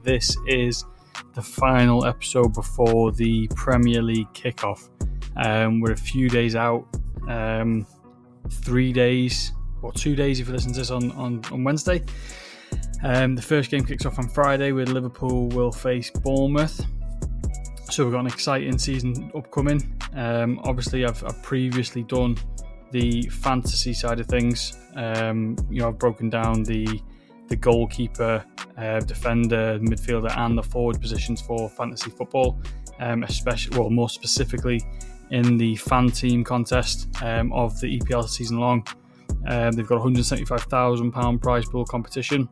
This is the final episode before the Premier League kickoff. We're a few days out, 3 days, or 2 days if you listen to this on Wednesday. The first game kicks off on Friday with Liverpool will face Bournemouth. So we've got an exciting season upcoming. Obviously, I've previously done the fantasy side of things. I've broken down the goalkeeper, defender, midfielder, and the forward positions for fantasy football. More specifically in the fan team contest of the EPL season long. They've got £175,000 prize pool competition.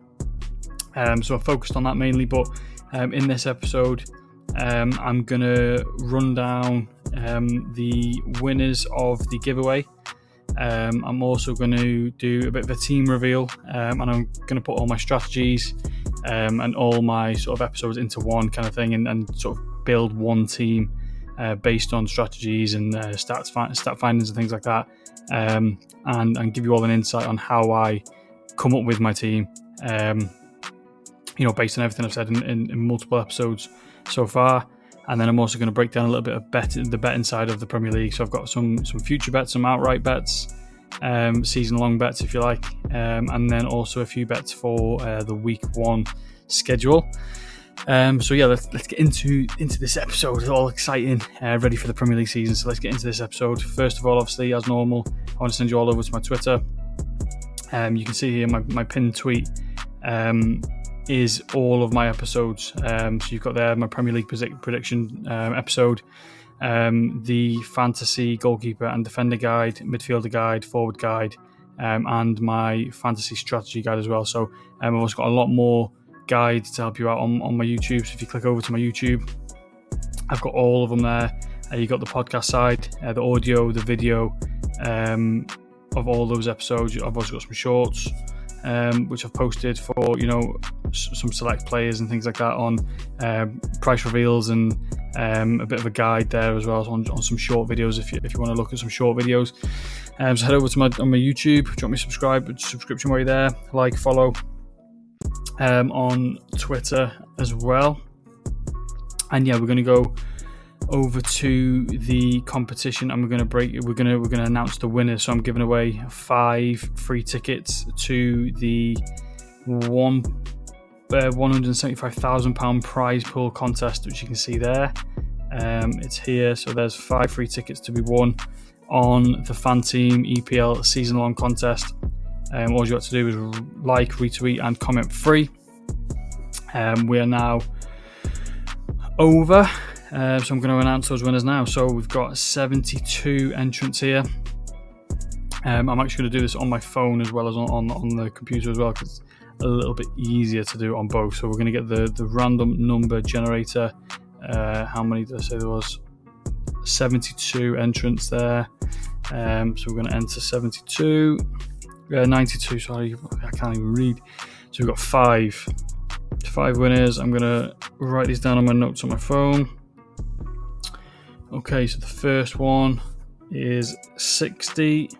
So I focused on that mainly, but in this episode, I'm going to run down the winners of the giveaway. I'm also going to do a bit of a team reveal, and I'm going to put all my strategies and all my sort of episodes into one kind of thing, and sort of build one team based on strategies and stat findings and things like that, and give you all an insight on how I come up with my team, based on everything I've said in multiple episodes so far. And then I'm also going to break down a little bit of the betting side of the Premier League. So I've got some future bets, some outright bets, season-long bets if you like, and then also a few bets for the Week 1 schedule. Let's get into this episode. It's all exciting, ready for the Premier League season. So let's get into this episode. First of all, obviously, as normal, I want to send you all over to my Twitter. You can see here my pinned tweet is all of my episodes. So you've got there my Premier League prediction episode, the fantasy goalkeeper and defender guide, midfielder guide, forward guide, and my fantasy strategy guide as well. So I've also got a lot more guides to help you out on my YouTube. So if you click over to my YouTube, I've got all of them there. You've got the podcast side, the audio, the video of all those episodes. I've also got some shorts, which I've posted for some select players and things like that on price reveals, and a bit of a guide there as well on some short videos if you want to look at some short videos. So head over to my YouTube, drop me a subscription while you're there, like, follow, on Twitter as well. And we're going to go over to the competition, and we're going to announce the winners. So I'm giving away 5 free tickets to the £175,000 prize pool contest, which you can see there. It's here. So there's 5 free tickets to be won on the Fan Team EPL season long contest. All you have to do is like, retweet, and comment free. We are now over. So I'm going to announce those winners now. So we've got 72 entrants here. I'm actually going to do this on my phone as well as on the computer as well, because it's a little bit easier to do on both. So we're going to get the random number generator. How many did I say there was? 72 entrants there. So we're going to enter 92, sorry, I can't even read. So we've got 5 winners. I'm going to write these down on my notes on my phone. Okay, so the first one is 60.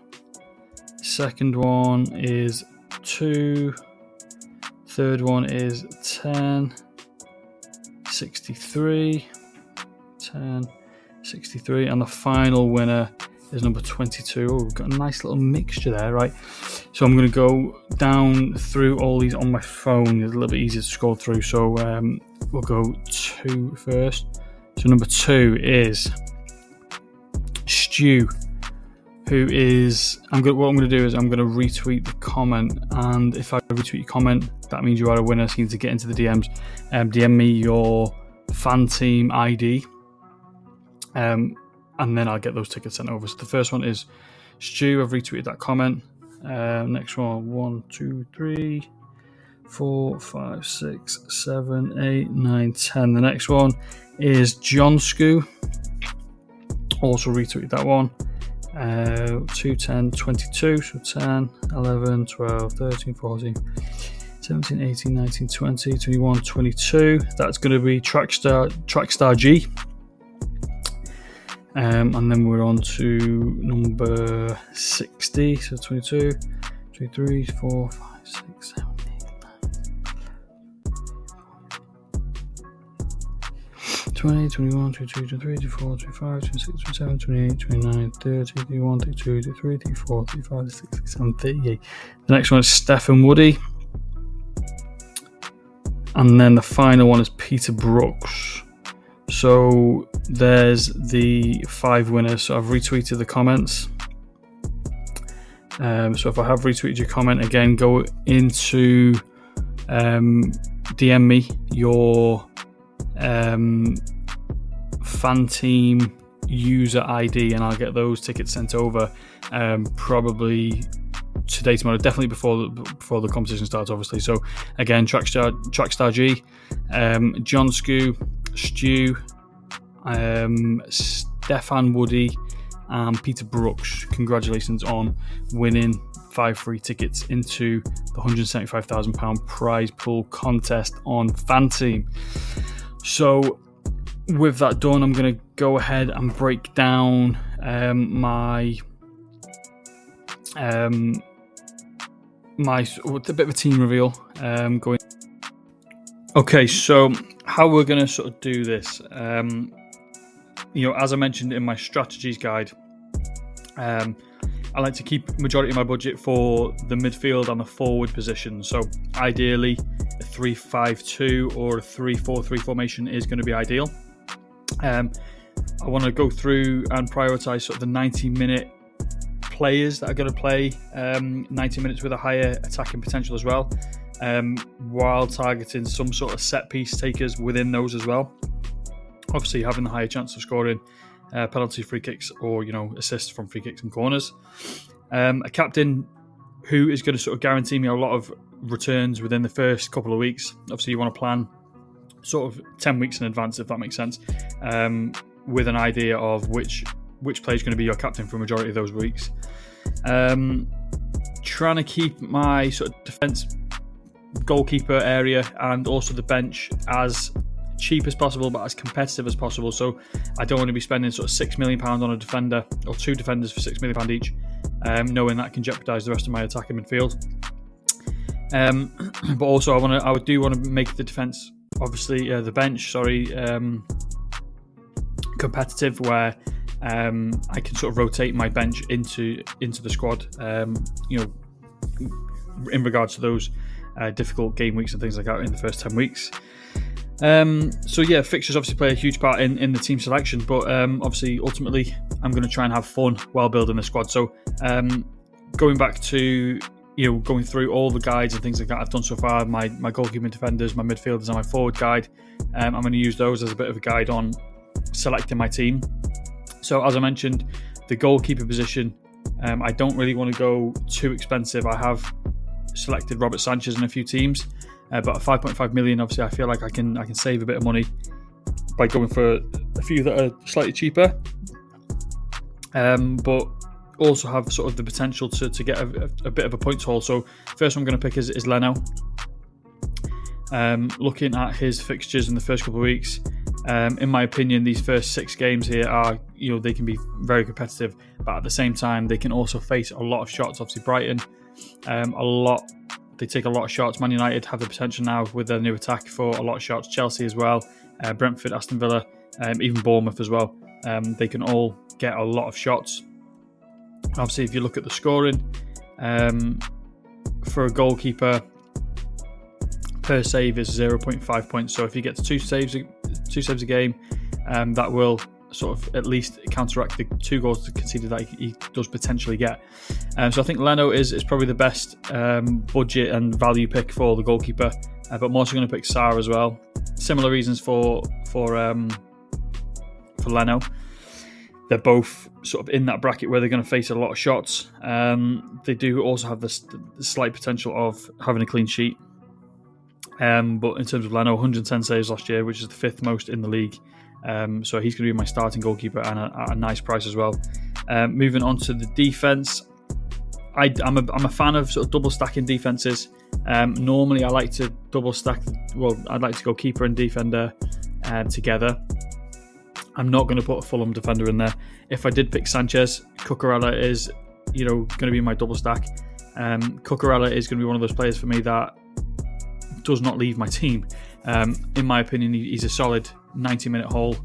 Second one is 2. Third one is 10. 63. 10. 63. And the final winner is number 22. Oh, we've got a nice little mixture there, right? So I'm going to go down through all these on my phone. It's a little bit easier to scroll through. So we'll go 2 first. So number 2 is Stu, who is... what I'm going to do is I'm going to retweet the comment, and if I retweet your comment, that means you are a winner. So you need to get into the DMs. DM me your fan team ID, and then I'll get those tickets sent over. So the first one is Stu. I've retweeted that comment. Next one, 1, 2, 3, 4, 5, 6, 7, 8, 9, 10. The next one is John Scoo. Also retweeted that one. 2, 10, 22. So 10, 11, 12, 13, 14, 17, 18, 19, 20, 21, 22. That's going to be Trackstar G. And then we're on to number 60. So 22, 23, 4, 5, 6, 7, 8, 9. 20, 21, 22, 23, 24, 25, 26, 27, 28, 29, 30, 31, 32, 33, 34, 35, 36, 37, 38. The next one is Steph and Woody. And then the final one is Peter Brooks. So there's the 5 winners. So I've retweeted the comments. So if I have retweeted your comment, again, go into DM me your fan team user ID, and I'll get those tickets sent over probably today, tomorrow, definitely before the competition starts, obviously. So again, Trackstar G, John Scoo, Stu, Stefan Woody, and Peter Brooks. Congratulations on winning 5 free tickets into the £175,000 prize pool contest on Fan Team. So with that done, I'm going to go ahead and break down my a bit of a team reveal going. Okay, so how we're going to sort of do this, as I mentioned in my strategies guide, I like to keep majority of my budget for the midfield and the forward position. So ideally, a 3-5-2 or a 3-4-3 formation is going to be ideal. I want to go through and prioritise sort of the 90-minute players that are going to play 90 minutes with a higher attacking potential as well, while targeting some sort of set piece takers within those as well. Obviously, having the higher chance of scoring penalty, free kicks, or assists from free kicks and corners. A captain who is going to sort of guarantee me a lot of returns within the first couple of weeks. Obviously, you want to plan sort of 10 weeks in advance, if that makes sense, with an idea of which player is going to be your captain for a majority of those weeks. Trying to keep my sort of defence, goalkeeper area, and also the bench as cheap as possible, but as competitive as possible. So I don't want to be spending sort of £6 million on a defender or 2 defenders for £6 million each, knowing that can jeopardise the rest of my attacking midfield. But also, I do want to make the defence, obviously the bench, competitive, where I can sort of rotate my bench into the squad. In regards to those difficult game weeks and things like that in the first 10 weeks. Fixtures obviously play a huge part in the team selection, but obviously ultimately I'm going to try and have fun while building the squad. So going back to going through all the guides and things like that I've done so far, my goalkeeping defenders, my midfielders, and my forward guide, I'm going to use those as a bit of a guide on selecting my team. So as I mentioned, the goalkeeper position, I don't really want to go too expensive. I have selected Robert Sanchez in a few teams, but at 5.5 million, obviously I feel like I can save a bit of money by going for a few that are slightly cheaper, but also have sort of the potential to get a bit of a points haul. So first one I'm going to pick is Leno. Looking at his fixtures in the first couple of weeks, in my opinion, these first 6 games here are, they can be very competitive, but at the same time they can also face a lot of shots. Obviously Brighton, they take a lot of shots. Man United have the potential now with their new attack for a lot of shots. Chelsea as well, Brentford, Aston Villa, even Bournemouth as well. They can all get a lot of shots. Obviously, if you look at the scoring for a goalkeeper, per save is 0.5 points. So if he gets two saves a game, that will sort of at least counteract the 2 goals conceded that he does potentially get. So I think Leno is probably the best budget and value pick for the goalkeeper, but I'm also going to pick Sarr as well. Similar reasons for Leno. They're both sort of in that bracket where they're going to face a lot of shots. They do also have the slight potential of having a clean sheet. But in terms of Leno, 110 saves last year, which is the 5th most in the league. So he's going to be my starting goalkeeper and at a nice price as well. Moving on to the defence, I'm a fan of sort of double stacking defences. Normally I like to double stack. Well, I'd like to go keeper and defender together. I'm not going to put a Fulham defender in there. If I did pick Sanchez, Cucurella is going to be my double stack. Cucurella is going to be one of those players for me that does not leave my team. In my opinion, he's a solid 90-minute haul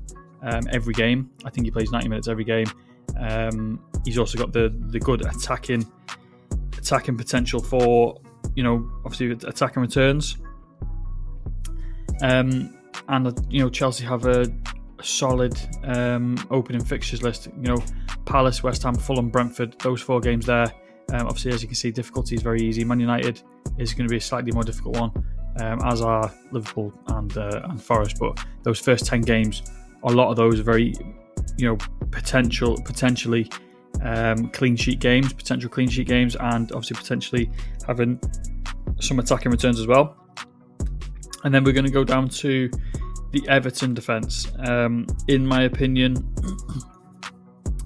every game. I think he plays 90 minutes every game. He's also got the good attacking potential for, obviously attacking returns. And Chelsea have a solid opening fixtures list. Palace, West Ham, Fulham, Brentford, those 4 games there. Obviously, as you can see, difficulty is very easy. Man United is going to be a slightly more difficult one, as are Liverpool and Forest. But those first 10 games, a lot of those are very, potentially clean sheet games, and obviously potentially having some attacking returns as well. And then we're going to go down to the Everton defence. In my opinion,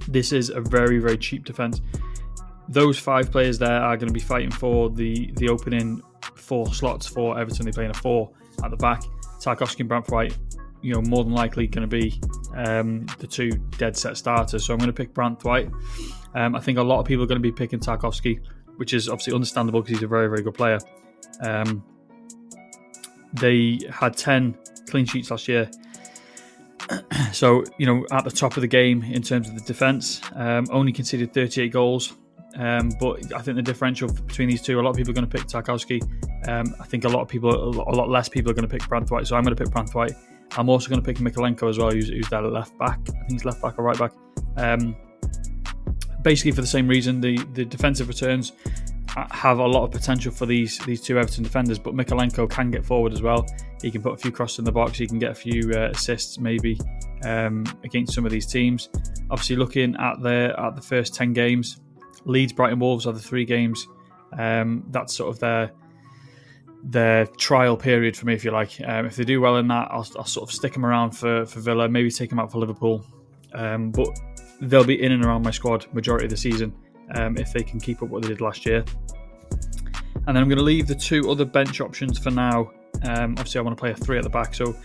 this is a very, very cheap defence. Those 5 players there are going to be fighting for the opening 4 slots for Everton. They're playing a 4 at the back. Tarkowski and Branthwaite, more than likely going to be the 2 dead set starters. So I'm going to pick Branthwaite. I think a lot of people are going to be picking Tarkowski, which is obviously understandable because he's a very, very good player. They had 10 clean sheets last year. So, at the top of the game in terms of the defence, only conceded 38 goals. But I think the differential between these two, a lot of people are going to pick Tarkowski. I think a lot less people are going to pick Branthwaite. So I'm going to pick Branthwaite. I'm also going to pick Mikolenko as well, who's there at left back. I think he's left back or right back. Basically for the same reason, the defensive returns have a lot of potential for these 2 Everton defenders, but Mikolenko can get forward as well. He can put a few crosses in the box. He can get a few assists maybe against some of these teams. Obviously, looking at the first 10 games, Leeds, Brighton, Wolves are the 3 games. That's sort of their trial period for me, if you like. If they do well in that, I'll sort of stick them around for Villa, maybe take them out for Liverpool. But they'll be in and around my squad majority of the season if they can keep up what they did last year. And then I'm going to leave the 2 other bench options for now. Obviously, I want to play a 3 at the back, so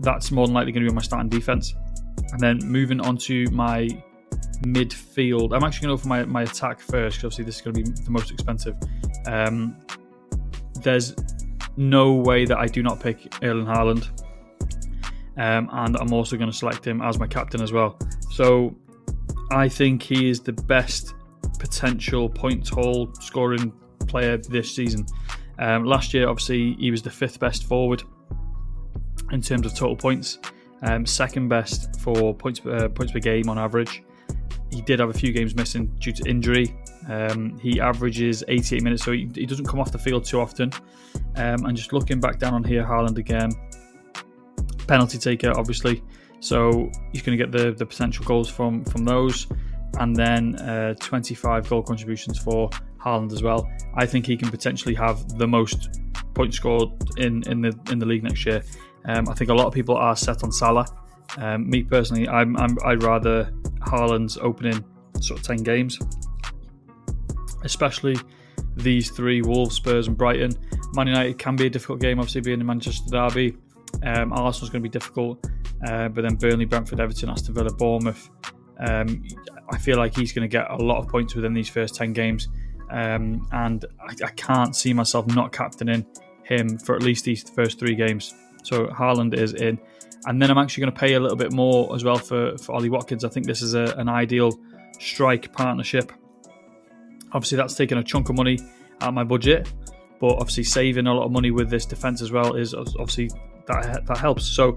that's more than likely going to be my starting defence. And then moving on to my midfield, I'm actually going to go for my attack first, because obviously this is going to be the most expensive. There's no way that I do not pick Erling Haaland, and I'm also going to select him as my captain as well. So I think he is the best potential point haul scoring player this season. Last year, obviously, he was the 5th best forward in terms of total points, 2nd best for points per game on average. He did have a few games missing due to injury. He averages 88 minutes, so he doesn't come off the field too often. And just looking back down on here, Haaland again, penalty taker, obviously. So he's going to get the potential goals from those. And then 25 goal contributions for Haaland as well. I think he can potentially have the most points scored in the league next year. I think a lot of people are set on Salah. Me personally, I'd rather Haaland's opening sort of 10 games, especially these 3: Wolves, Spurs and Brighton. Man United can be a difficult game, obviously being in Manchester derby. Arsenal's going to be difficult, but then Burnley, Brentford, Everton, Aston Villa, Bournemouth. I feel like he's going to get a lot of points within these first 10 games, and I can't see myself not captaining him for at least these first 3 games. So Haaland is in. And then I'm actually going to pay a little bit more as well for Ollie Watkins. I think this is an ideal strike partnership. Obviously, that's taking a chunk of money out of my budget, but obviously saving a lot of money with this defence as well is obviously that helps. So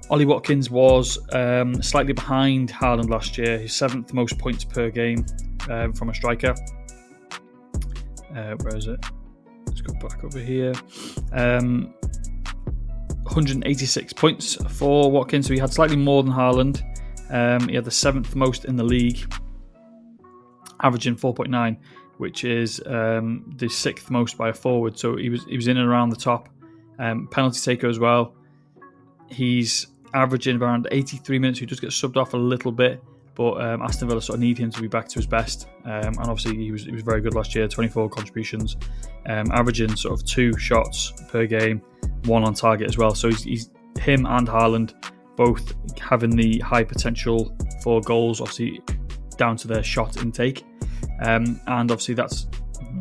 Ollie Watkins was slightly behind Haaland last year. His 7th most points per game from a striker. Where is it? Let's go back over here. 186 points for Watkins, so he had slightly more than Haaland. He had the 7th most in the league, averaging 4.9, which is the 6th most by a forward. So he was in and around the top. Penalty taker as well. He's averaging around 83 minutes. He does get subbed off a little bit, but Aston Villa sort of need him to be back to his best. And obviously he was very good last year. 24 contributions, averaging sort of 2 shots per game, 1 on target as well. So he's him and Haaland both having the high potential for goals, obviously down to their shot intake. And obviously that's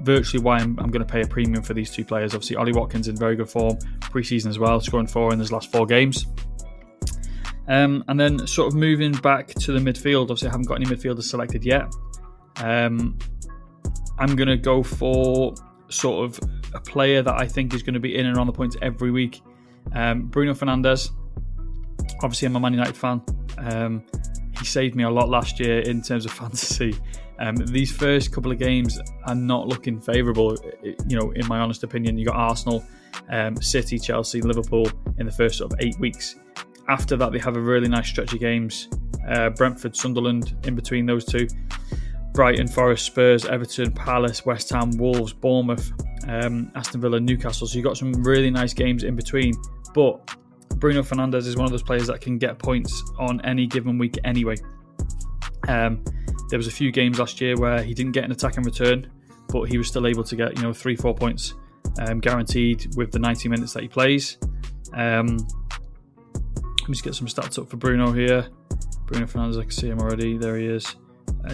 virtually why I'm going to pay a premium for these 2 players. Obviously Ollie Watkins in very good form pre-season as well, scoring 4 in his last 4 games. And then sort of moving back to the midfield, obviously I haven't got any midfielders selected yet. I'm going to go for sort of a player that I think is going to be in and around the points every week. Bruno Fernandes. Obviously, I'm a Man United fan. He saved me a lot last year in terms of fantasy. These first couple of games are not looking favourable, in my honest opinion. You got Arsenal, City, Chelsea, Liverpool in the first sort of 8 weeks. After that, they have a really nice stretch of games. Brentford, Sunderland in between those two. Brighton, Forest, Spurs, Everton, Palace, West Ham, Wolves, Bournemouth, Aston Villa, Newcastle. So you've got some really nice games in between. But Bruno Fernandes is one of those players that can get points on any given week anyway. There was a few games last year where he didn't get an attack in return, but he was still able to get 3-4 points guaranteed with the 90 minutes that he plays. Let me just get some stats up for Bruno here. Bruno Fernandes, I can see him already. There he is,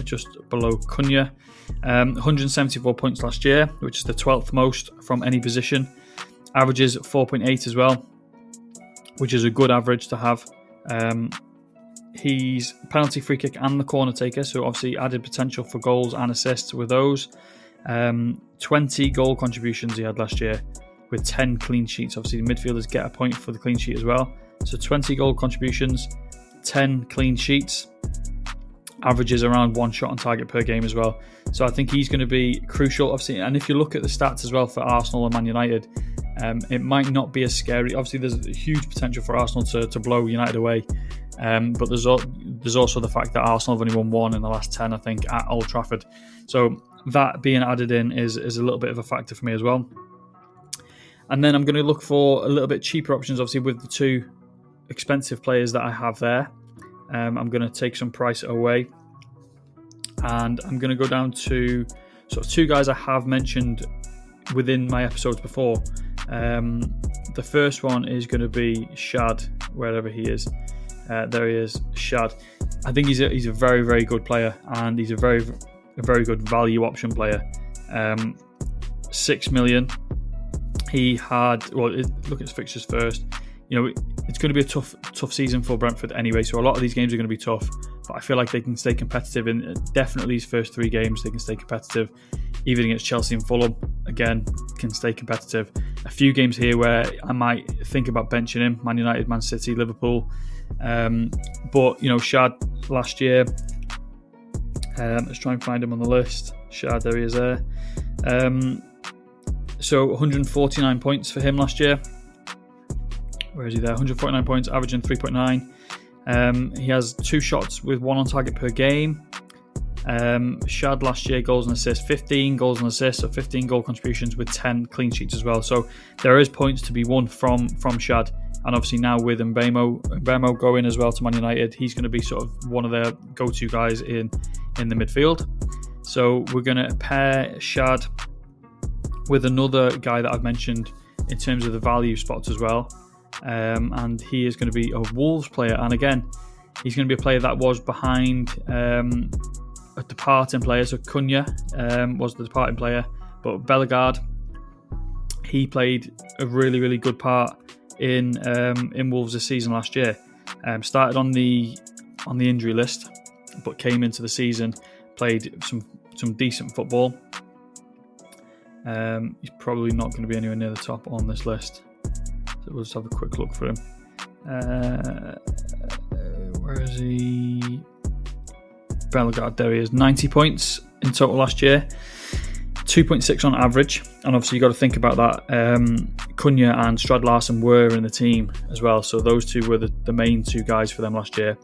just below Cunha. 174 points last year, which is the 12th most from any position. Averages 4.8 as well, which is a good average to have. He's penalty, free kick and the corner taker, so obviously added potential for goals and assists with those. 20 goal contributions he had last year with 10 clean sheets. Obviously the midfielders get a point for the clean sheet as well. So 20 goal contributions, 10 clean sheets, averages around 1 shot on target per game as well. So I think he's going to be crucial, obviously. And if you look at the stats as well for Arsenal and Man United, it might not be as scary. Obviously, there's a huge potential for Arsenal to blow United away. But there's also the fact that Arsenal have only won 1 in the last 10, I think, at Old Trafford. So that being added in is a little bit of a factor for me as well. And then I'm going to look for a little bit cheaper options, obviously, with the 2 expensive players that I have there. I'm going to take some price away. And I'm going to go down to sort of 2 guys I have mentioned within my episodes before. The first one is going to be Shad, wherever he is. There he is, Shad. I think he's a very, very good player, and he's a very good value option player. 6 million. He had, look at his fixtures first. It's going to be a tough season for Brentford anyway, so a lot of these games are going to be tough, but I feel like they can stay competitive in definitely these first 3 games. They can stay competitive, even against Chelsea and Fulham. Again, can stay competitive. A few games here where I might think about benching him: Man United, Man City, Liverpool. But Shad last year, let's try and find him on the list. Shad, there he is there. So 149 points for him last year. Where is he there? 149 points, averaging 3.9. He has 2 shots with 1 on target per game. Shad last year, goals and assists, 15 goals and assists, so 15 goal contributions with 10 clean sheets as well. So there is points to be won from Shad. And obviously now with Mbemo going as well to Man United, he's going to be sort of one of their go-to guys in the midfield. So we're going to pair Shad with another guy that I've mentioned in terms of the value spots as well. And he is going to be a Wolves player. And again, he's going to be a player that was behind a departing player. So Cunha was the departing player. But Bellegarde, he played a really, really good part in Wolves this season last year. Started on the injury list, but came into the season, played some decent football. He's probably not going to be anywhere near the top on this list. So we'll just have a quick look for him. Where is he? Bellegarde, there he is. 90 points in total last year. 2.6 on average. And obviously you've got to think about that. Cunha and Strad Larsen were in the team as well. So those 2 were the main 2 guys for them last year.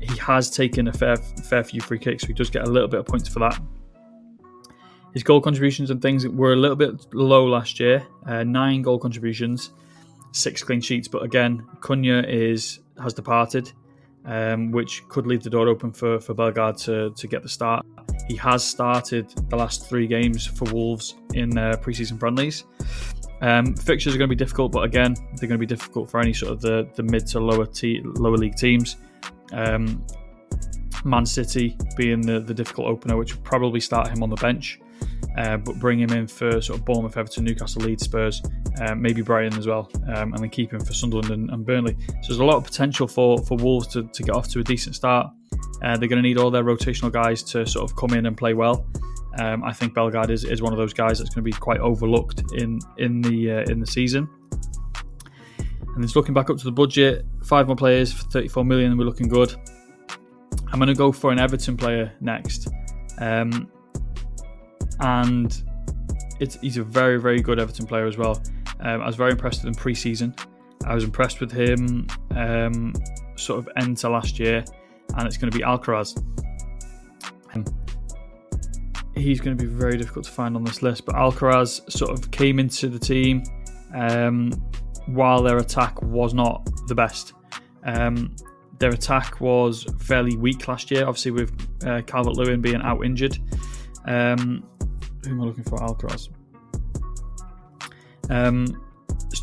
He has taken a fair few free kicks, so he does get a little bit of points for that. His goal contributions and things were a little bit low last year. 9 goal contributions, 6 clean sheets. But again, Cunha has departed, which could leave the door open for Bellegarde to get the start. He has started the last 3 games for Wolves in their pre-season friendlies. Fixtures are going to be difficult, but again, they're going to be difficult for any sort of the mid to lower league teams. Man City being the difficult opener, which would probably start him on the bench. but bring him in for sort of Bournemouth, Everton, Newcastle, Leeds, Spurs, maybe Brighton as well, and then keep him for Sunderland and Burnley. So there's a lot of potential for Wolves to get off to a decent start. They're going to need all their rotational guys to sort of come in and play well. I think Bellegarde is one of those guys that's going to be quite overlooked in the season. And just looking back up to the budget, 5 more players for 34 million, and we're looking good. I'm going to go for an Everton player next. And he's a very, very good Everton player as well. I was very impressed with him pre-season. I was impressed with him sort of end to last year, and it's going to be Alcaraz. He's going to be very difficult to find on this list, but Alcaraz sort of came into the team while their attack was not the best. Their attack was fairly weak last year, obviously with Calvert-Lewin being out injured. Who am I looking for? Alcaraz.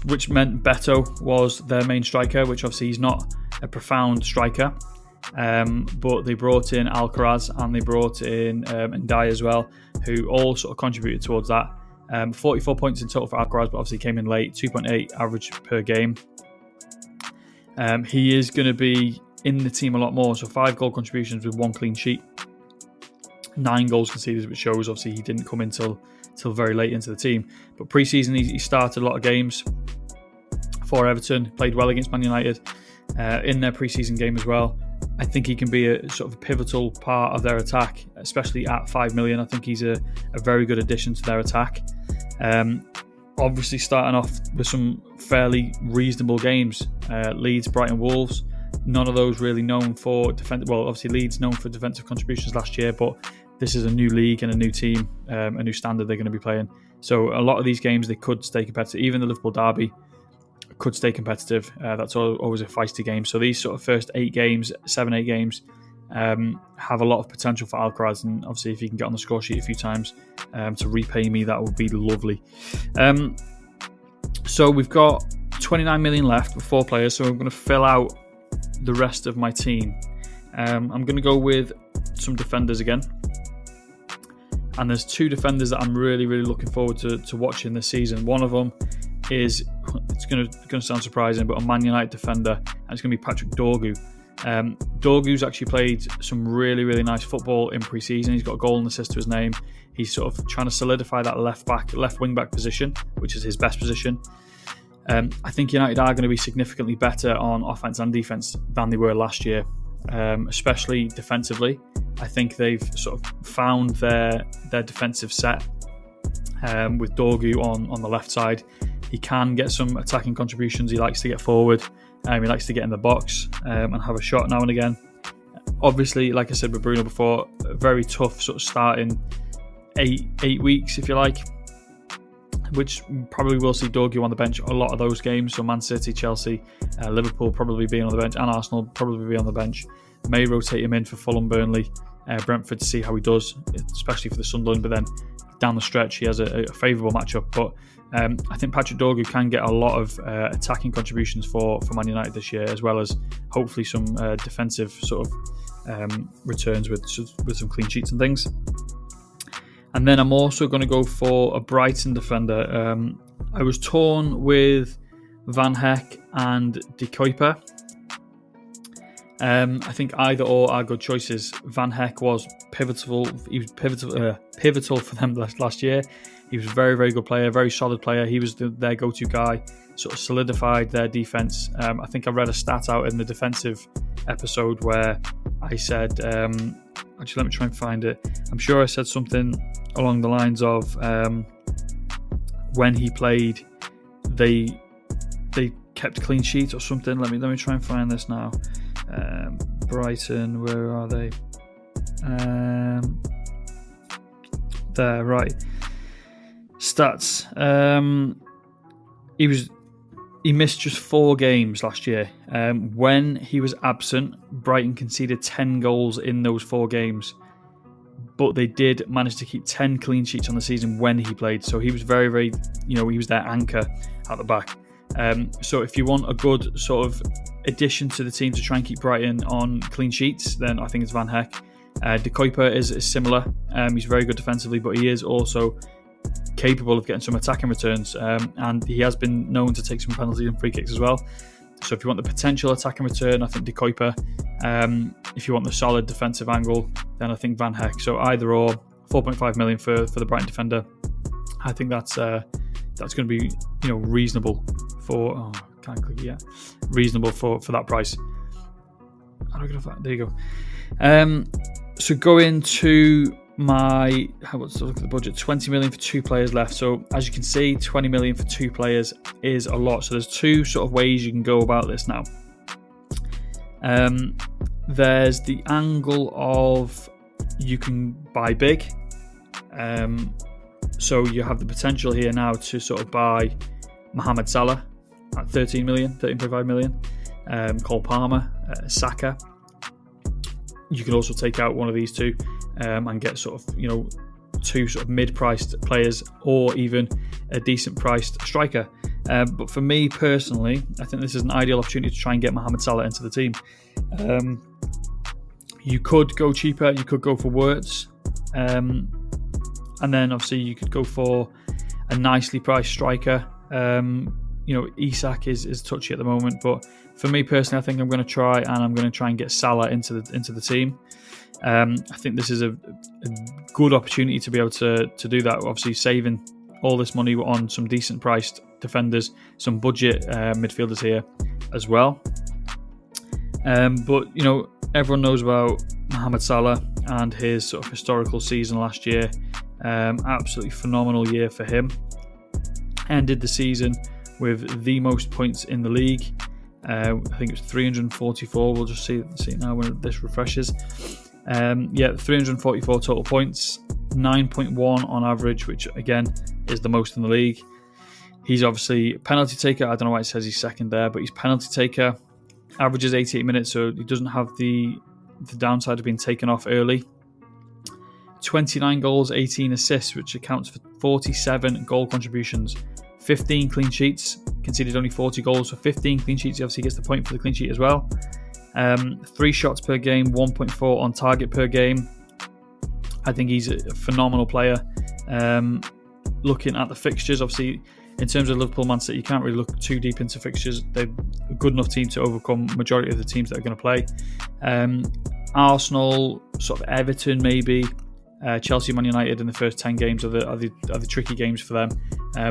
Which meant Beto was their main striker, which obviously he's not a profound striker. But they brought in Alcaraz and they brought in Ndiaye as well, who all sort of contributed towards that. 44 points in total for Alcaraz, but obviously came in late, 2.8 average per game. He is going to be in the team a lot more, so 5 goal contributions with 1 clean sheet. 9 goals conceded, which shows obviously he didn't come in till very late into the team. But pre-season he started a lot of games for Everton, played well against Man United in their pre-season game as well. I think he can be a sort of pivotal part of their attack, especially at 5 million. I think he's a very good addition to their attack. Obviously starting off with some fairly reasonable games. Leeds, Brighton, Wolves. None of those really known for defense. Well, obviously Leeds known for defensive contributions last year, but this is a new league and a new team, a new standard they're going to be playing. So a lot of these games they could stay competitive. Even the Liverpool derby could stay competitive. That's always a feisty game. So these sort of first 8 games, 7-8 games, have a lot of potential for Alcaraz. And obviously, if he can get on the score sheet a few times to repay me, that would be lovely. So we've got 29 million left with 4 players. So I'm going to fill out the rest of my team. I'm going to go with some defenders again. And there's 2 defenders that I'm really, really looking forward to watching this season. One of them is, it's going to sound surprising, but a Man United defender, and it's going to be Patrick Dorgu. Dorgu's actually played some really, really nice football in pre-season. He's got a goal and assist to his name. He's sort of trying to solidify that left wing back position, which is his best position. I think United are going to be significantly better on offense and defense than they were last year, especially defensively. I think they've sort of found their defensive set with Dorgu on the left side. He can get some attacking contributions. He likes to get forward. He likes to get in the box and have a shot now and again. Obviously, like I said with Bruno before, a very tough sort of starting 8 weeks, if you like, which probably will see Dorgu on the bench a lot of those games. So Man City, Chelsea, Liverpool probably being on the bench, and Arsenal probably be on the bench. May rotate him in for Fulham, Burnley, Brentford to see how he does, especially for the Sunderland. But then down the stretch, he has a favourable matchup. But I think Patrick Dorgu can get a lot of attacking contributions for Man United this year, as well as hopefully some defensive sort of returns with some clean sheets and things. And then I'm also going to go for a Brighton defender. I was torn with Van Heck and De Kuyper. I think either or are good choices. Van Heck was pivotal. He was pivotal for them last year. He was a very, very good player, very solid player. He was their go-to guy, sort of solidified their defense. I think I read a stat out in the defensive episode where I said, actually, let me try and find it. I'm sure I said something along the lines of when he played, they kept clean sheets or something. Let me try and find this now. Brighton, where are they? There, right. Stats. He missed just 4 games last year. When he was absent, Brighton conceded 10 goals in those 4 games, but they did manage to keep 10 clean sheets on the season when he played. So he was very, very, he was their anchor at the back. So if you want a good sort of addition to the team to try and keep Brighton on clean sheets, then I think it's Van Heck. De Kuyper is similar. He's very good defensively, but he is also capable of getting some attacking returns, and he has been known to take some penalties and free kicks as well. So if you want the potential attacking return, I think De Kuyper. If you want the solid defensive angle, then I think Van Heck. So either or, 4.5 million for the Brighton defender. I think that's going to be reasonable for. Oh, can't click it yet. Reasonable for that price. How do I get off that? There you go. So go into let's look at the budget. 20 million for 2 players left. So as you can see, 20 million for 2 players is a lot. So there's 2 sort of ways you can go about this now. There's the angle of you can buy big. So you have the potential here now to sort of buy Mohamed Salah at 13.5 million. Cole Palmer, Saka. You can also take out one of these 2 and get sort of 2 sort of mid-priced players, or even a decent priced striker. But for me personally, I think this is an ideal opportunity to try and get Mohamed Salah into the team. You could go cheaper, you could go for Wirtz, and then obviously you could go for a nicely priced striker. Isak is touchy at the moment, but for me personally, I think I'm going to try and get Salah into the team. I think this is a good opportunity to be able to do that. Obviously, saving all this money on some decent priced defenders, some budget midfielders here as well. But everyone knows about Mohamed Salah and his sort of historical season last year. Absolutely phenomenal year for him. Ended the season with the most points in the league. I think it was 344. We'll just see it now when this refreshes. 344 total points, 9.1 on average, which again is the most in the league. He's obviously a penalty taker. I don't know why it says he's second there, but he's penalty taker. Averages 88 minutes, so he doesn't have the downside of being taken off early. 29 goals, 18 assists, which accounts for 47 goal contributions. 15 clean sheets, conceded only 40 goals, so 15 clean sheets. He obviously gets the point for the clean sheet as well. 3 shots per game, 1.4 on target per game. I think he's a phenomenal player. Looking at the fixtures, obviously, in terms of Liverpool, Man City, you can't really look too deep into fixtures. They're a good enough team to overcome majority of the teams that are going to play. Arsenal, sort of Everton, maybe. Chelsea, Man United in the first 10 games are the tricky games for them.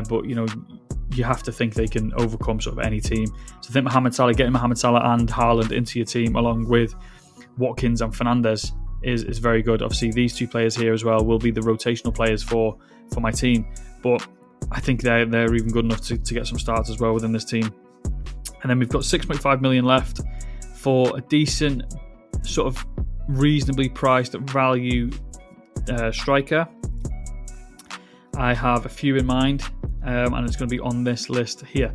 But you have to think they can overcome sort of any team. So I think getting Mohamed Salah and Haaland into your team along with Watkins and Fernandes is very good. Obviously, these 2 players here as well will be the rotational players for my team. But I think they're even good enough to get some starts as well within this team. And then we've got 6.5 million left for a decent, sort of reasonably priced value striker. I have a few in mind, and it's going to be on this list here.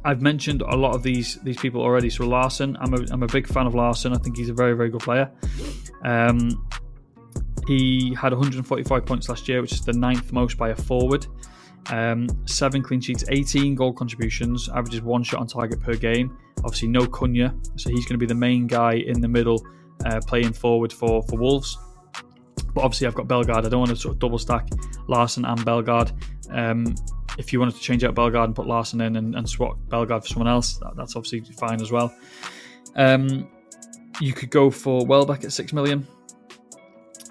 I've mentioned a lot of these people already. So Larson, I'm a big fan of Larson. I think he's a very, very good player. He had 145 points last year, which is the 9th most by a forward. 7 clean sheets, 18 goal contributions, averages 1 shot on target per game. Obviously no Cunha, so he's going to be the main guy in the middle, playing forward for Wolves. But obviously I've got Bellegarde. I don't want to sort of double stack Larson and Bellegarde. If you wanted to change out Bellegarde and put Larson in and swap Bellegarde for someone else, that's obviously fine as well. You could go for Welbeck at 6 million.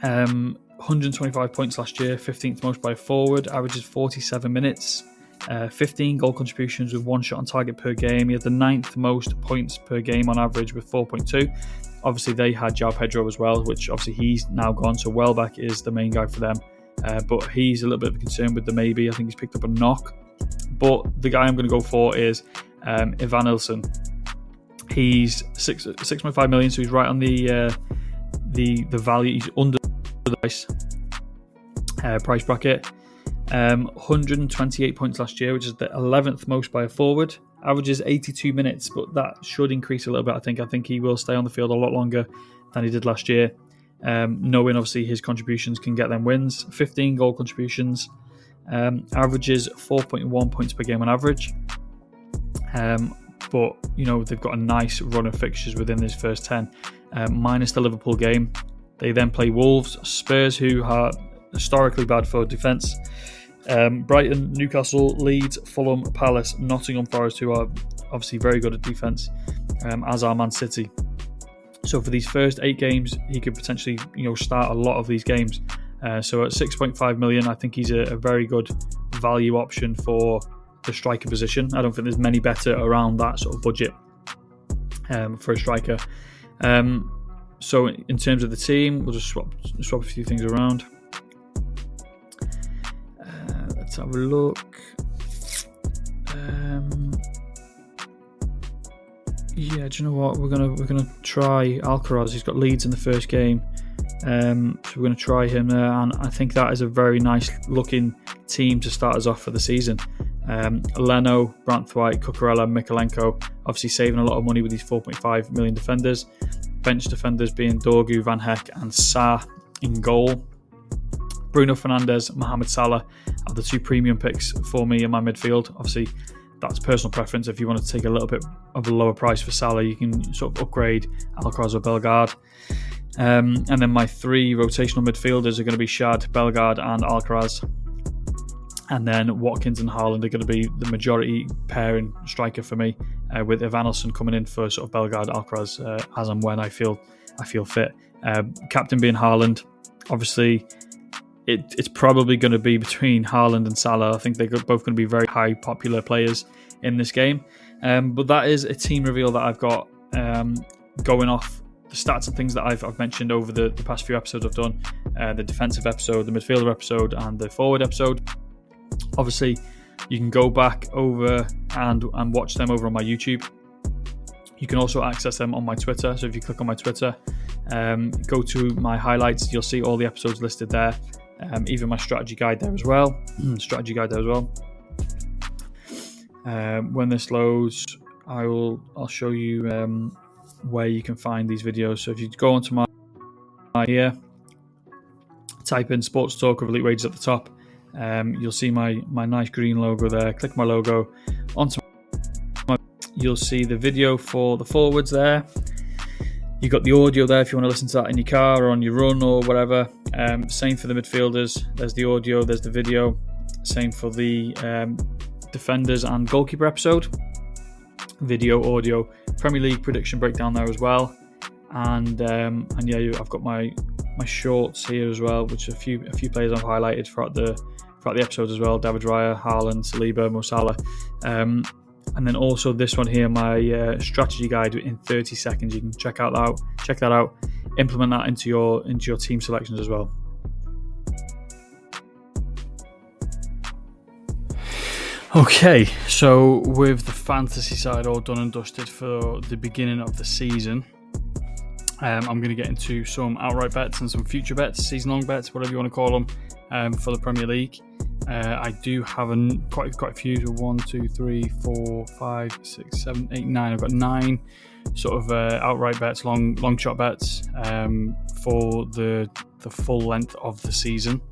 125 points last year, 15th most by forward, averages 47 minutes, 15 goal contributions with 1 shot on target per game. He had the 9th most points per game on average with 4.2. Obviously they had João Pedro as well, which obviously he's now gone, so Welbeck is the main guy for them. But he's a little bit of a concern with the maybe. I think he's picked up a knock. But the guy I'm going to go for is Ivan Ilson. He's 6.5 million, so he's right on the value. He's under the price bracket. 128 points last year, which is the 11th most by a forward. Averages 82 minutes, but that should increase a little bit. I think he will stay on the field a lot longer than he did last year. Knowing obviously his contributions can get them wins. 15 goal contributions. Averages 4.1 points per game on average. But they've got a nice run of fixtures within this first 10. Minus the Liverpool game. They then play Wolves, Spurs, who are historically bad for defence, Brighton, Newcastle, Leeds, Fulham, Palace, Nottingham Forest, who are obviously very good at defence, as are Man City. So for these first 8 games, he could potentially start a lot of these games. So at 6.5 million, I think he's a very good value option for the striker position. I don't think there's many better around that sort of budget for a striker. So in terms of the team, we'll just swap a few things around. Let's have a look. Yeah, do you know what? We're gonna try Alcaraz. He's got Leeds in the first game, so we're gonna try him there, and I think that is a very nice looking team to start us off for the season. Leno, Branthwaite, Cucurella, Mikolenko, obviously saving a lot of money with these 4.5 million defenders. Bench defenders being Dorgu, Van Heck, and Sarr in goal. Bruno Fernandes, Mohamed Salah are the 2 premium picks for me in my midfield. Obviously, that's personal preference. If you want to take a little bit of a lower price for Salah, you can sort of upgrade Alcaraz or Bellegarde. And then my 3 rotational midfielders are going to be Shad, Bellegarde, and Alcaraz. And then Watkins and Haaland are going to be the majority pairing striker for me, with Evanilson coming in for sort of Bellegarde, Alcaraz, as and when I feel fit. Captain being Haaland. Obviously, it's probably going to be between Haaland and Salah. I think they're both going to be very high popular players in this game. But that is a team reveal that I've got going off the stats and things that I've mentioned over the past few episodes I've done. The defensive episode, the midfielder episode, and the forward episode. Obviously, you can go back over and watch them over on my YouTube. You can also access them on my Twitter. So if you click on my Twitter, go to my highlights, you'll see all the episodes listed there. Even my strategy guide there as well. When this loads, I'll show you where you can find these videos. So if you go onto my here, type in Sports Talk with Elite Wages at the top. You'll see my nice green logo there. Click my logo onto you'll see the video for the forwards there. You've got the audio there if you want to listen to that in your car or on your run or whatever. Same for the midfielders. There's the audio, there's the video. Same for the defenders and goalkeeper episode. Video, audio, Premier League prediction breakdown there as well. And yeah, I've got my shorts here as well, which a few players I've highlighted throughout the episodes as well. David Raya, Haaland, Saliba, Mo Salah. And then also this one here, my strategy guide in 30 seconds. You can check that out, implement that into your team selections as well. Okay, so with the fantasy side all done and dusted for the beginning of the season, I'm going to get into some outright bets and some future bets, season-long bets, whatever you want to call them, for the Premier League. I do have quite a few. So 1, 2, 3, 4, 5, 6, 7, 8, 9. I've got 9 sort of outright bets, long shot bets for the full length of the season.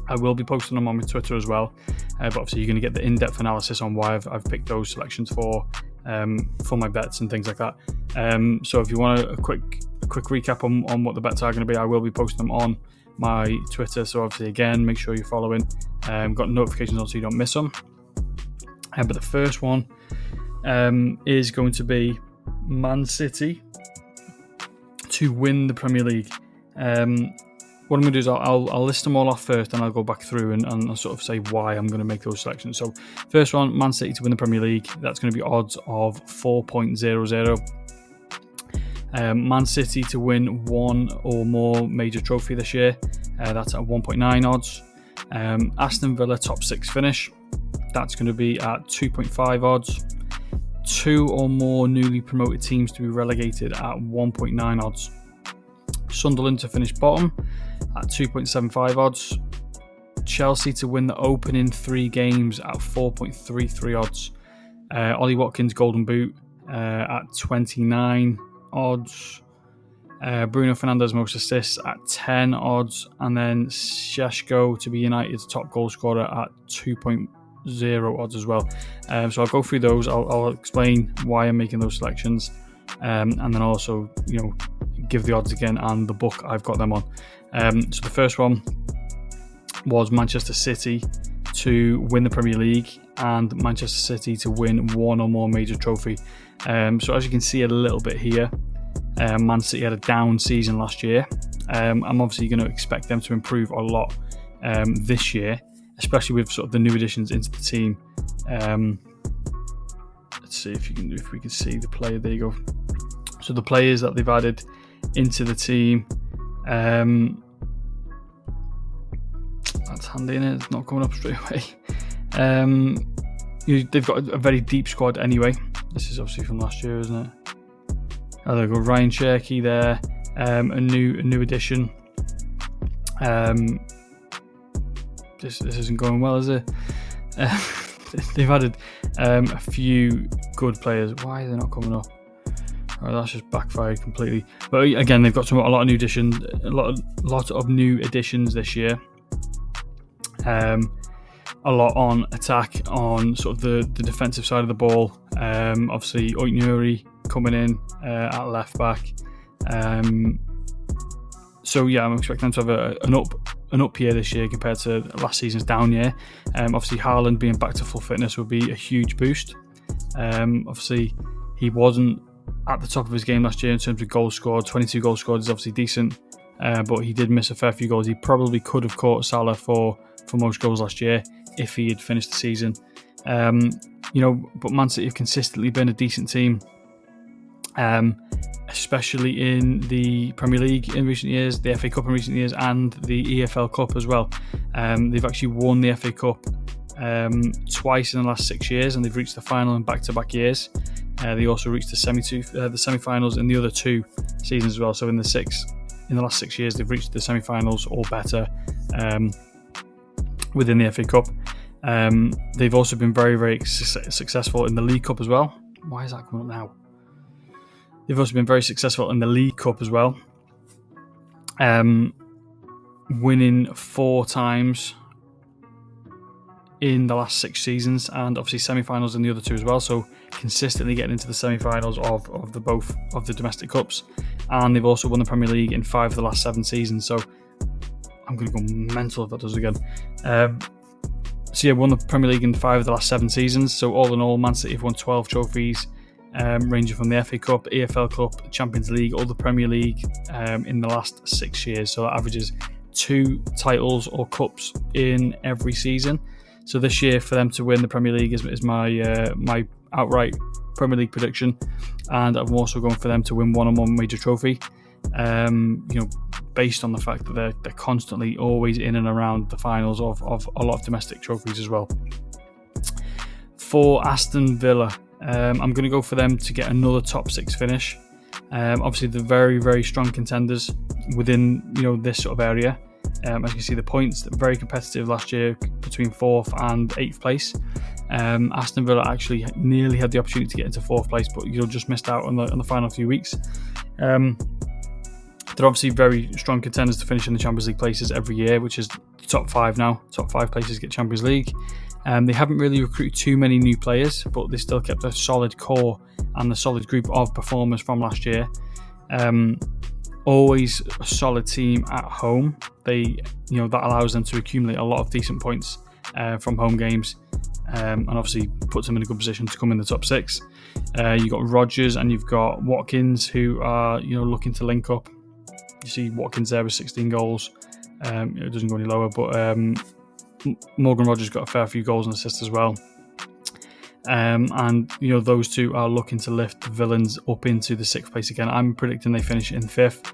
I will be posting them on my Twitter as well. But obviously, you're going to get the in-depth analysis on why I've picked those selections for my bets and things like that. So if you want a quick recap on what the bets are going to be, I will be posting them on my Twitter. So obviously, again, make sure you're following. Got notifications on so you don't miss them. But the first one is going to be Man City to win the Premier League. What I'm going to do is I'll list them all off first, and I'll go back through and I'll sort of say why I'm going to make those selections. So first one, Man City to win the Premier League. That's going to be odds of 4.00. Man City to win one or more major trophy this year. That's at 1.9 odds. Aston Villa top 6 finish. That's going to be at 2.5 odds. 2 or more newly promoted teams to be relegated at 1.9 odds. Sunderland to finish bottom at 2.75 odds. Chelsea to win the opening 3 games at 4.33 odds. Ollie Watkins Golden Boot at 29 odds. Bruno Fernandes most assists at 10 odds, and then Šeško to be United's top goal scorer at 2.0 odds as well. So I'll go through those. I'll explain why I'm making those selections, and then also give the odds again and the book I've got them on. So the first one was Manchester City to win the Premier League and Manchester City to win one or more major trophy. So as you can see a little bit here, Man City had a down season last year. I'm obviously going to expect them to improve a lot this year, especially with sort of the new additions into the team. Let's see if we can see the player. There you go. So the players that they've added into the team. That's handy, innit? It's not coming up straight away. They've got a very deep squad anyway. This is obviously from last year, isn't it? Oh, there we go. Ryan Cherky there, a new addition. This isn't going well, is it? They've added a few good players. Why are they not coming up? Oh, that's just backfired completely. But again, they've got a lot of new additions, a lot of new additions this year. A lot on attack, on sort of the defensive side of the ball. Obviously, Oitnuri coming in at left back. So yeah, I'm expecting them to have an up year this year compared to last season's down year. Obviously, Haaland being back to full fitness will be a huge boost. Obviously, he wasn't at the top of his game last year in terms of goals scored. 22 goals scored is obviously decent, but he did miss a fair few goals. He probably could have caught Salah for most goals last year if he had finished the season. But Man City have consistently been a decent team, especially in the Premier League in recent years, the FA Cup in recent years, and the EFL Cup as well. They've actually won the FA Cup twice in the last 6 years, and they've reached the final in back-to-back years. They also reached the semi-finals in the other 2 seasons as well. So in the last 6 years, they've reached the semi-finals or better within the FA Cup. They've also been very, very successful in the League Cup as well. Why is that coming up now? They've also been very successful in the League Cup as well, winning 4 times in the last 6 seasons, and obviously semi-finals in the other 2 as well. So consistently getting into the semi-finals of both of the domestic cups, and they've also won the Premier League in 5 of the last 7 seasons. So I'm going to go mental if that does again. So yeah, won the Premier League in 5 of the last 7 seasons. So all in all, Man City have won 12 trophies, ranging from the FA Cup, EFL Cup, Champions League, all the Premier League in the last 6 years. So that averages 2 titles or cups in every season. So this year, for them to win the Premier League is my outright Premier League prediction, and I'm also going for them to win one or more major trophy. Based on the fact that they're constantly always in and around the finals of a lot of domestic trophies as well. For Aston Villa, I'm going to go for them to get another top 6 finish. Obviously, they're very, very strong contenders within this sort of area. As you can see, the points very competitive last year between 4th and 8th place. Aston Villa actually nearly had the opportunity to get into 4th place, but just missed out on the final few weeks. They're obviously very strong contenders to finish in the Champions League places every year, which is the top 5 now. Top 5 places get Champions League. They haven't really recruited too many new players, but they still kept a solid core and a solid group of performers from last year. Always a solid team at home. That allows them to accumulate a lot of decent points from home games, and obviously puts them in a good position to come in the top 6. You've got Rodgers and you've got Watkins, who are looking to link up. You see Watkins there with 16 goals. It doesn't go any lower, but Morgan Rodgers got a fair few goals and assists as well. And those 2 are looking to lift the Villains up into the 6th place again. I'm predicting they finish in 5th,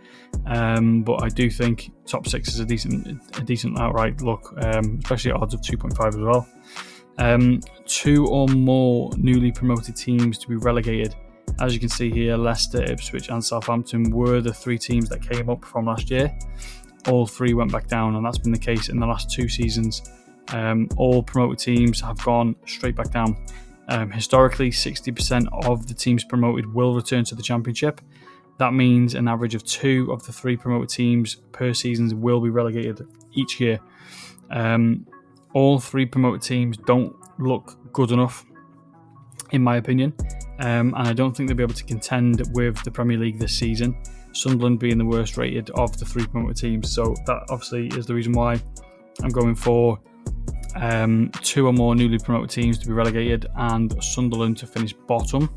but I do think top 6 is a decent outright look, especially at odds of 2.5 as well. 2 or more newly promoted teams to be relegated. As you can see here, Leicester, Ipswich and Southampton were the 3 teams that came up from last year. All 3 went back down, and that's been the case in the last 2 seasons. All promoted teams have gone straight back down. Historically, 60% of the teams promoted will return to the Championship. That means an average of 2 of the 3 promoted teams per season will be relegated each year. All 3 promoted teams don't look good enough, in my opinion, and I don't think they'll be able to contend with the Premier League this season. Sunderland being the worst rated of the 3 promoted teams. So that obviously is the reason why I'm going for 2 or more newly promoted teams to be relegated and Sunderland to finish bottom.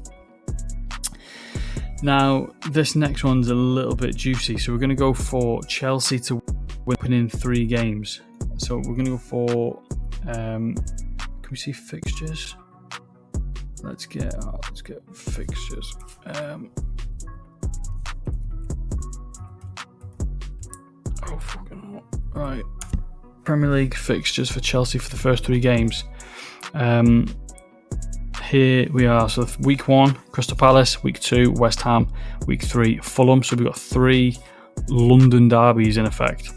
Now, this next one's a little bit juicy. So we're going to go for Chelsea to win in 3 games. So we're going to go for... can we see fixtures? Let's get fixtures. Fucking hell. Right. Premier League fixtures for Chelsea for the first 3 games. Here we are. So week 1, Crystal Palace. Week 2, West Ham. Week 3, Fulham. So we've got 3 London derbies in effect.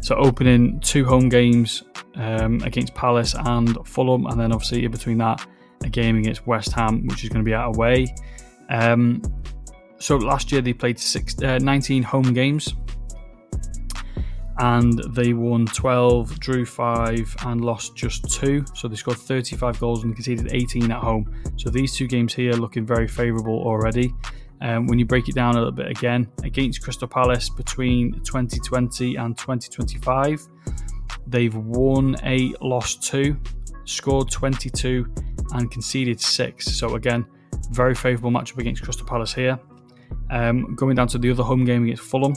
So opening 2 home games against Palace and Fulham, and then obviously in between that, a game against West Ham, which is going to be out away. So last year they played 19 home games, and they won 12, drew 5, and lost just 2. So they scored 35 goals and conceded 18 at home. So these 2 games here looking very favourable already. When you break it down a little bit again, against Crystal Palace between 2020 and 2025, they've won 8, lost 2, scored 22, and conceded 6. So again, very favourable matchup against Crystal Palace here. Going down to the other home game against Fulham.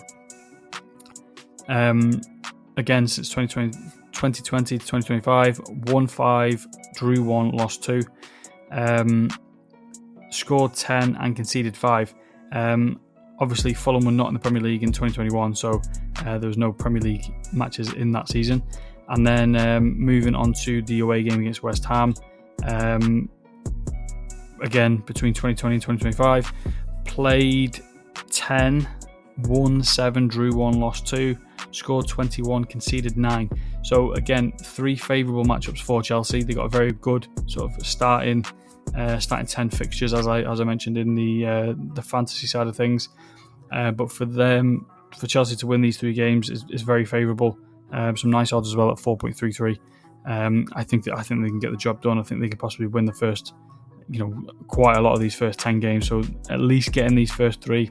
Again, since 2020 to 2025, won 5, drew 1, lost 2. Scored 10 and conceded 5. Obviously, Fulham were not in the Premier League in 2021, so there was no Premier League matches in that season. And then moving on to the away game against West Ham. Again, between 2020 and 2025, played 10, won 7, drew 1, lost 2, scored 21, conceded 9. So again, 3 favourable matchups for Chelsea. They got a very good sort of starting 10 fixtures, as I mentioned in the fantasy side of things. But for Chelsea to win these 3 games is very favourable. Some nice odds as well at 4.33. I think they can get the job done. I think they could possibly win the first, quite a lot of these first 10 games. So at least getting these first 3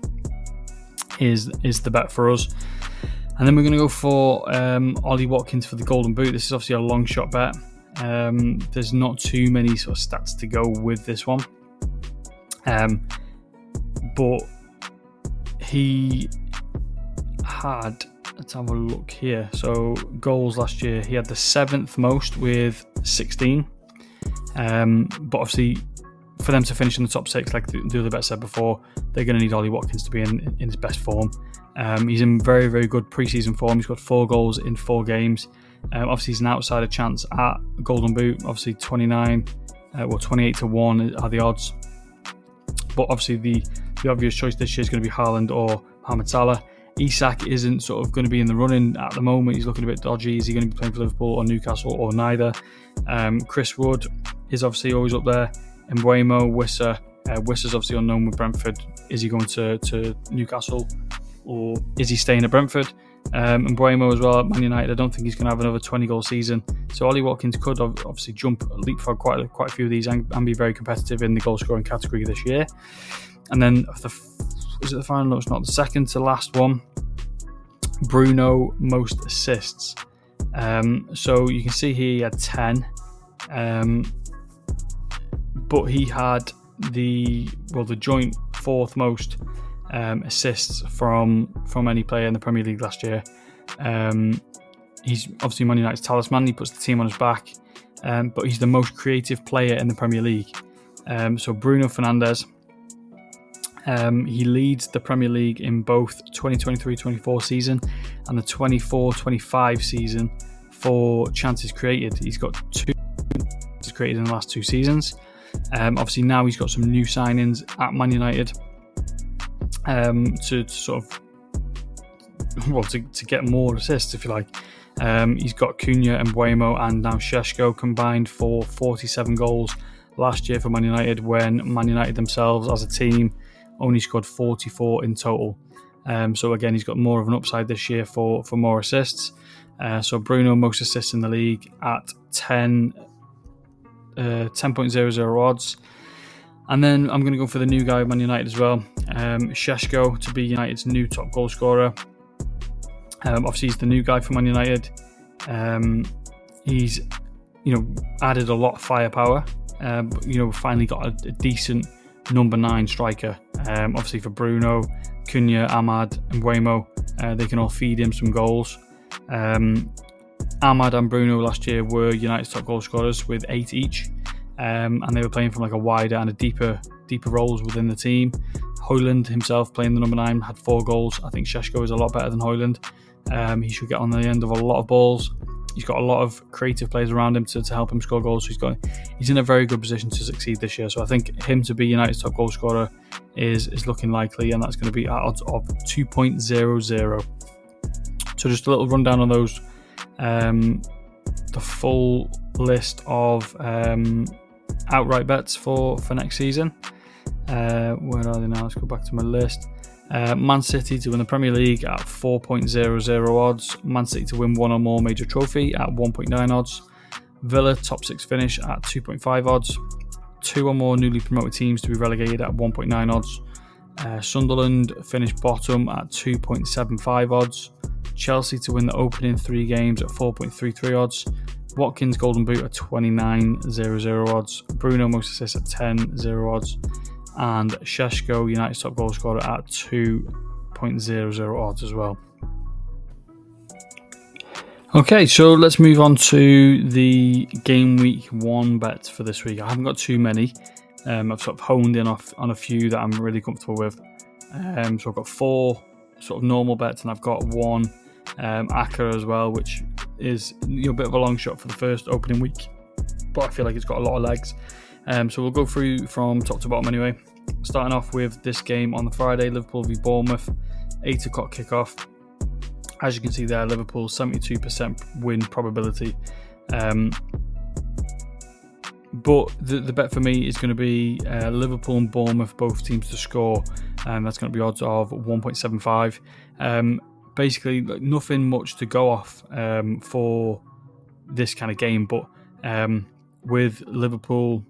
is the bet for us. And then we're going to go for Ollie Watkins for the Golden Boot. This is obviously a long shot bet. There's not too many sort of stats to go with this one. But he had, let's have a look here. So goals last year, he had the 7th most with 16. But obviously, for them to finish in the top 6, like the other bet said before, they're going to need Ollie Watkins to be in his best form. He's in very, very good preseason form. He's got 4 goals in 4 games. Obviously, he's an outsider chance at Golden Boot. Obviously, 28 to 1 are the odds. But obviously, the obvious choice this year is going to be Haaland or Mohamed Salah. Isak isn't sort of going to be in the running at the moment. He's looking a bit dodgy. Is he going to be playing for Liverpool or Newcastle or neither? Chris Wood is obviously always up there. Mbeumo, Wissa. Wissa's obviously unknown with Brentford. Is he going to Newcastle or is he staying at Brentford? And Mbeumo as well at Man United. I don't think he's going to have another 20-goal season. So Ollie Watkins could obviously leapfrog quite a few of these and be very competitive in the goal-scoring category this year. And then is it the final? No, it's not. The second to last one, Bruno most assists. So you can see here he had 10, but he had the joint 4th most assists from any player in the Premier League last year. He's obviously Man United's talisman. He puts the team on his back, but he's the most creative player in the Premier League. So Bruno Fernandes, he leads the Premier League in both 2023-24 season and the 24-25 season for chances created. He's got 2 chances created in the last 2 seasons. Obviously now he's got some new signings at Man United to sort of to get more assists, if you like. He's got Cunha, Mbeumo and now Šeško combined for 47 goals last year for Man United, when Man United themselves as a team only scored 44 in total. So again, he's got more of an upside this year for more assists. So Bruno most assists in the league at 10.00 odds. And then I'm going to go for the new guy of Man United as well, Šeško, to be United's new top goal scorer. Obviously, he's the new guy for Man United. He's added a lot of firepower. Finally got a decent number 9 striker. Obviously for Bruno, Cunha, Ahmad and Waymo, they can all feed him some goals. Ahmad and Bruno last year were United's top goal scorers with 8 each, and they were playing from like a wider and a deeper roles within the team. Højlund himself, playing the number 9, had 4 goals. I think Šeško is a lot better than Højlund. He should get on the end of a lot of balls. He's got a lot of creative players around him to help him score goals. So he's in a very good position to succeed this year. So I think him to be United's top goal scorer is looking likely, and that's going to be at odds of 2.00. So just a little rundown on those. The full list of outright bets for next season. Where are they now? Let's go back to my list. Man City to win the Premier League at 4.00 odds. Man City to win one or more major trophy at 1.9 odds. Villa top 6 finish at 2.5 odds. 2 or more newly promoted teams to be relegated at 1.9 odds. Sunderland finish bottom at 2.75 odds. Chelsea to win the opening 3 games at 4.33 odds. Watkins Golden Boot at 29.00 odds. Bruno most assists at 10.0 odds. And Šeško, United's top goal scorer, at 2.00 odds as well. Okay, so let's move on to the game week 1 bets for this week. I haven't got too many. I've sort of honed in on a few that I'm really comfortable with. So I've got 4 sort of normal bets, and I've got 1 Acca as well, which is a bit of a long shot for the first opening week, but I feel like it's got a lot of legs. So we'll go through from top to bottom anyway. Starting off with this game on the Friday, Liverpool v Bournemouth, 8 o'clock kickoff. As you can see there, Liverpool 72% win probability. But the bet for me is going to be Liverpool and Bournemouth, both teams to score, and that's going to be odds of 1.75. Basically, nothing much to go off for this kind of game, but with Liverpool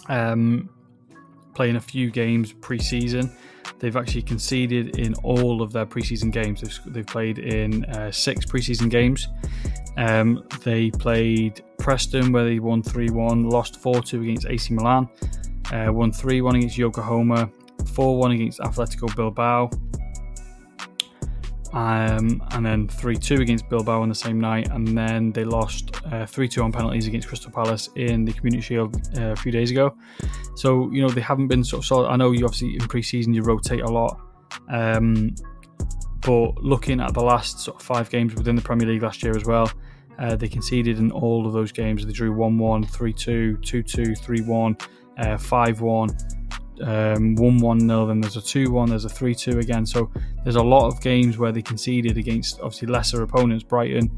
playing a few games pre-season, they've actually conceded in all of their pre-season games. They've played in 6 pre-season games. They played Preston, where they won 3-1, lost 4-2 against AC Milan, won 3-1 against Yokohama, 4-1 against Atletico Bilbao, and then 3-2 against Bilbao on the same night, and then they lost 3-2 on penalties against Crystal Palace in the Community Shield a few days ago. So they haven't been sort of solid. I know you obviously in pre-season you rotate a lot, but looking at the last sort of 5 games within the Premier League last year as well, they conceded in all of those games. They drew 1-1, 3-2, 2-2, 3-1, 5-1. 1-1-0, then there's a 2-1, there's a 3-2 again. So there's a lot of games where they conceded against obviously lesser opponents: Brighton,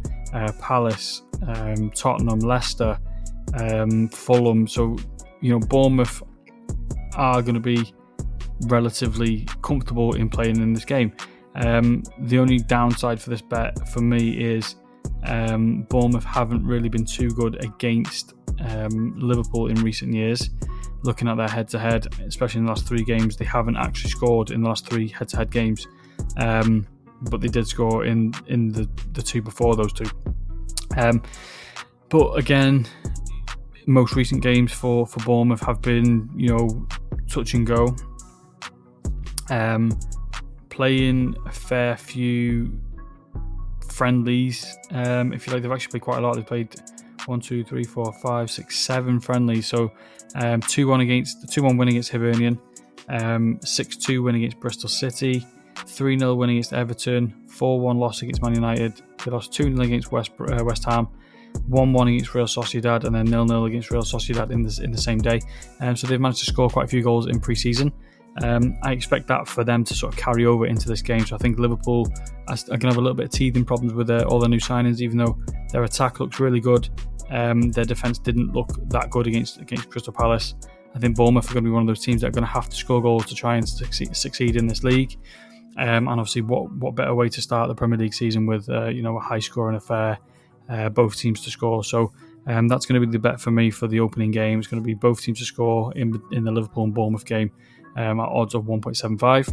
Palace, Tottenham, Leicester, Fulham. So Bournemouth are going to be relatively comfortable in playing in this game. The only downside for this bet for me is Bournemouth haven't really been too good against Liverpool in recent years. Looking at their head-to-head, especially in the last 3 games, they haven't actually scored in the last 3 head-to-head games, but they did score in the 2 before those 2. But again, most recent games for Bournemouth have been touch and go, playing a fair few friendlies. If you like, they've actually played quite a lot. They've played 1, 2, 3, 4, 5, 6, 7 friendlies. So 2-1 win against Hibernian, 6-2 win against Bristol City, 3-0 win against Everton, 4-1 loss against Man United. They lost 2-0 against West Ham, 1-1 against Real Sociedad, and then 0-0 against Real Sociedad in the same day. So they've managed to score quite a few goals in pre-season. I expect that for them to sort of carry over into this game. So I think Liverpool are going to have a little bit of teething problems with all their new signings, even though their attack looks really good. Their defence didn't look that good against Crystal Palace. I think Bournemouth are going to be one of those teams that are going to have to score goals to try and succeed in this league. And obviously, what better way to start the Premier League season with a high scoring affair, both teams to score. So That's going to be the bet for me for the opening game. It's going to be both teams to score in the Liverpool and Bournemouth game at odds of 1.75.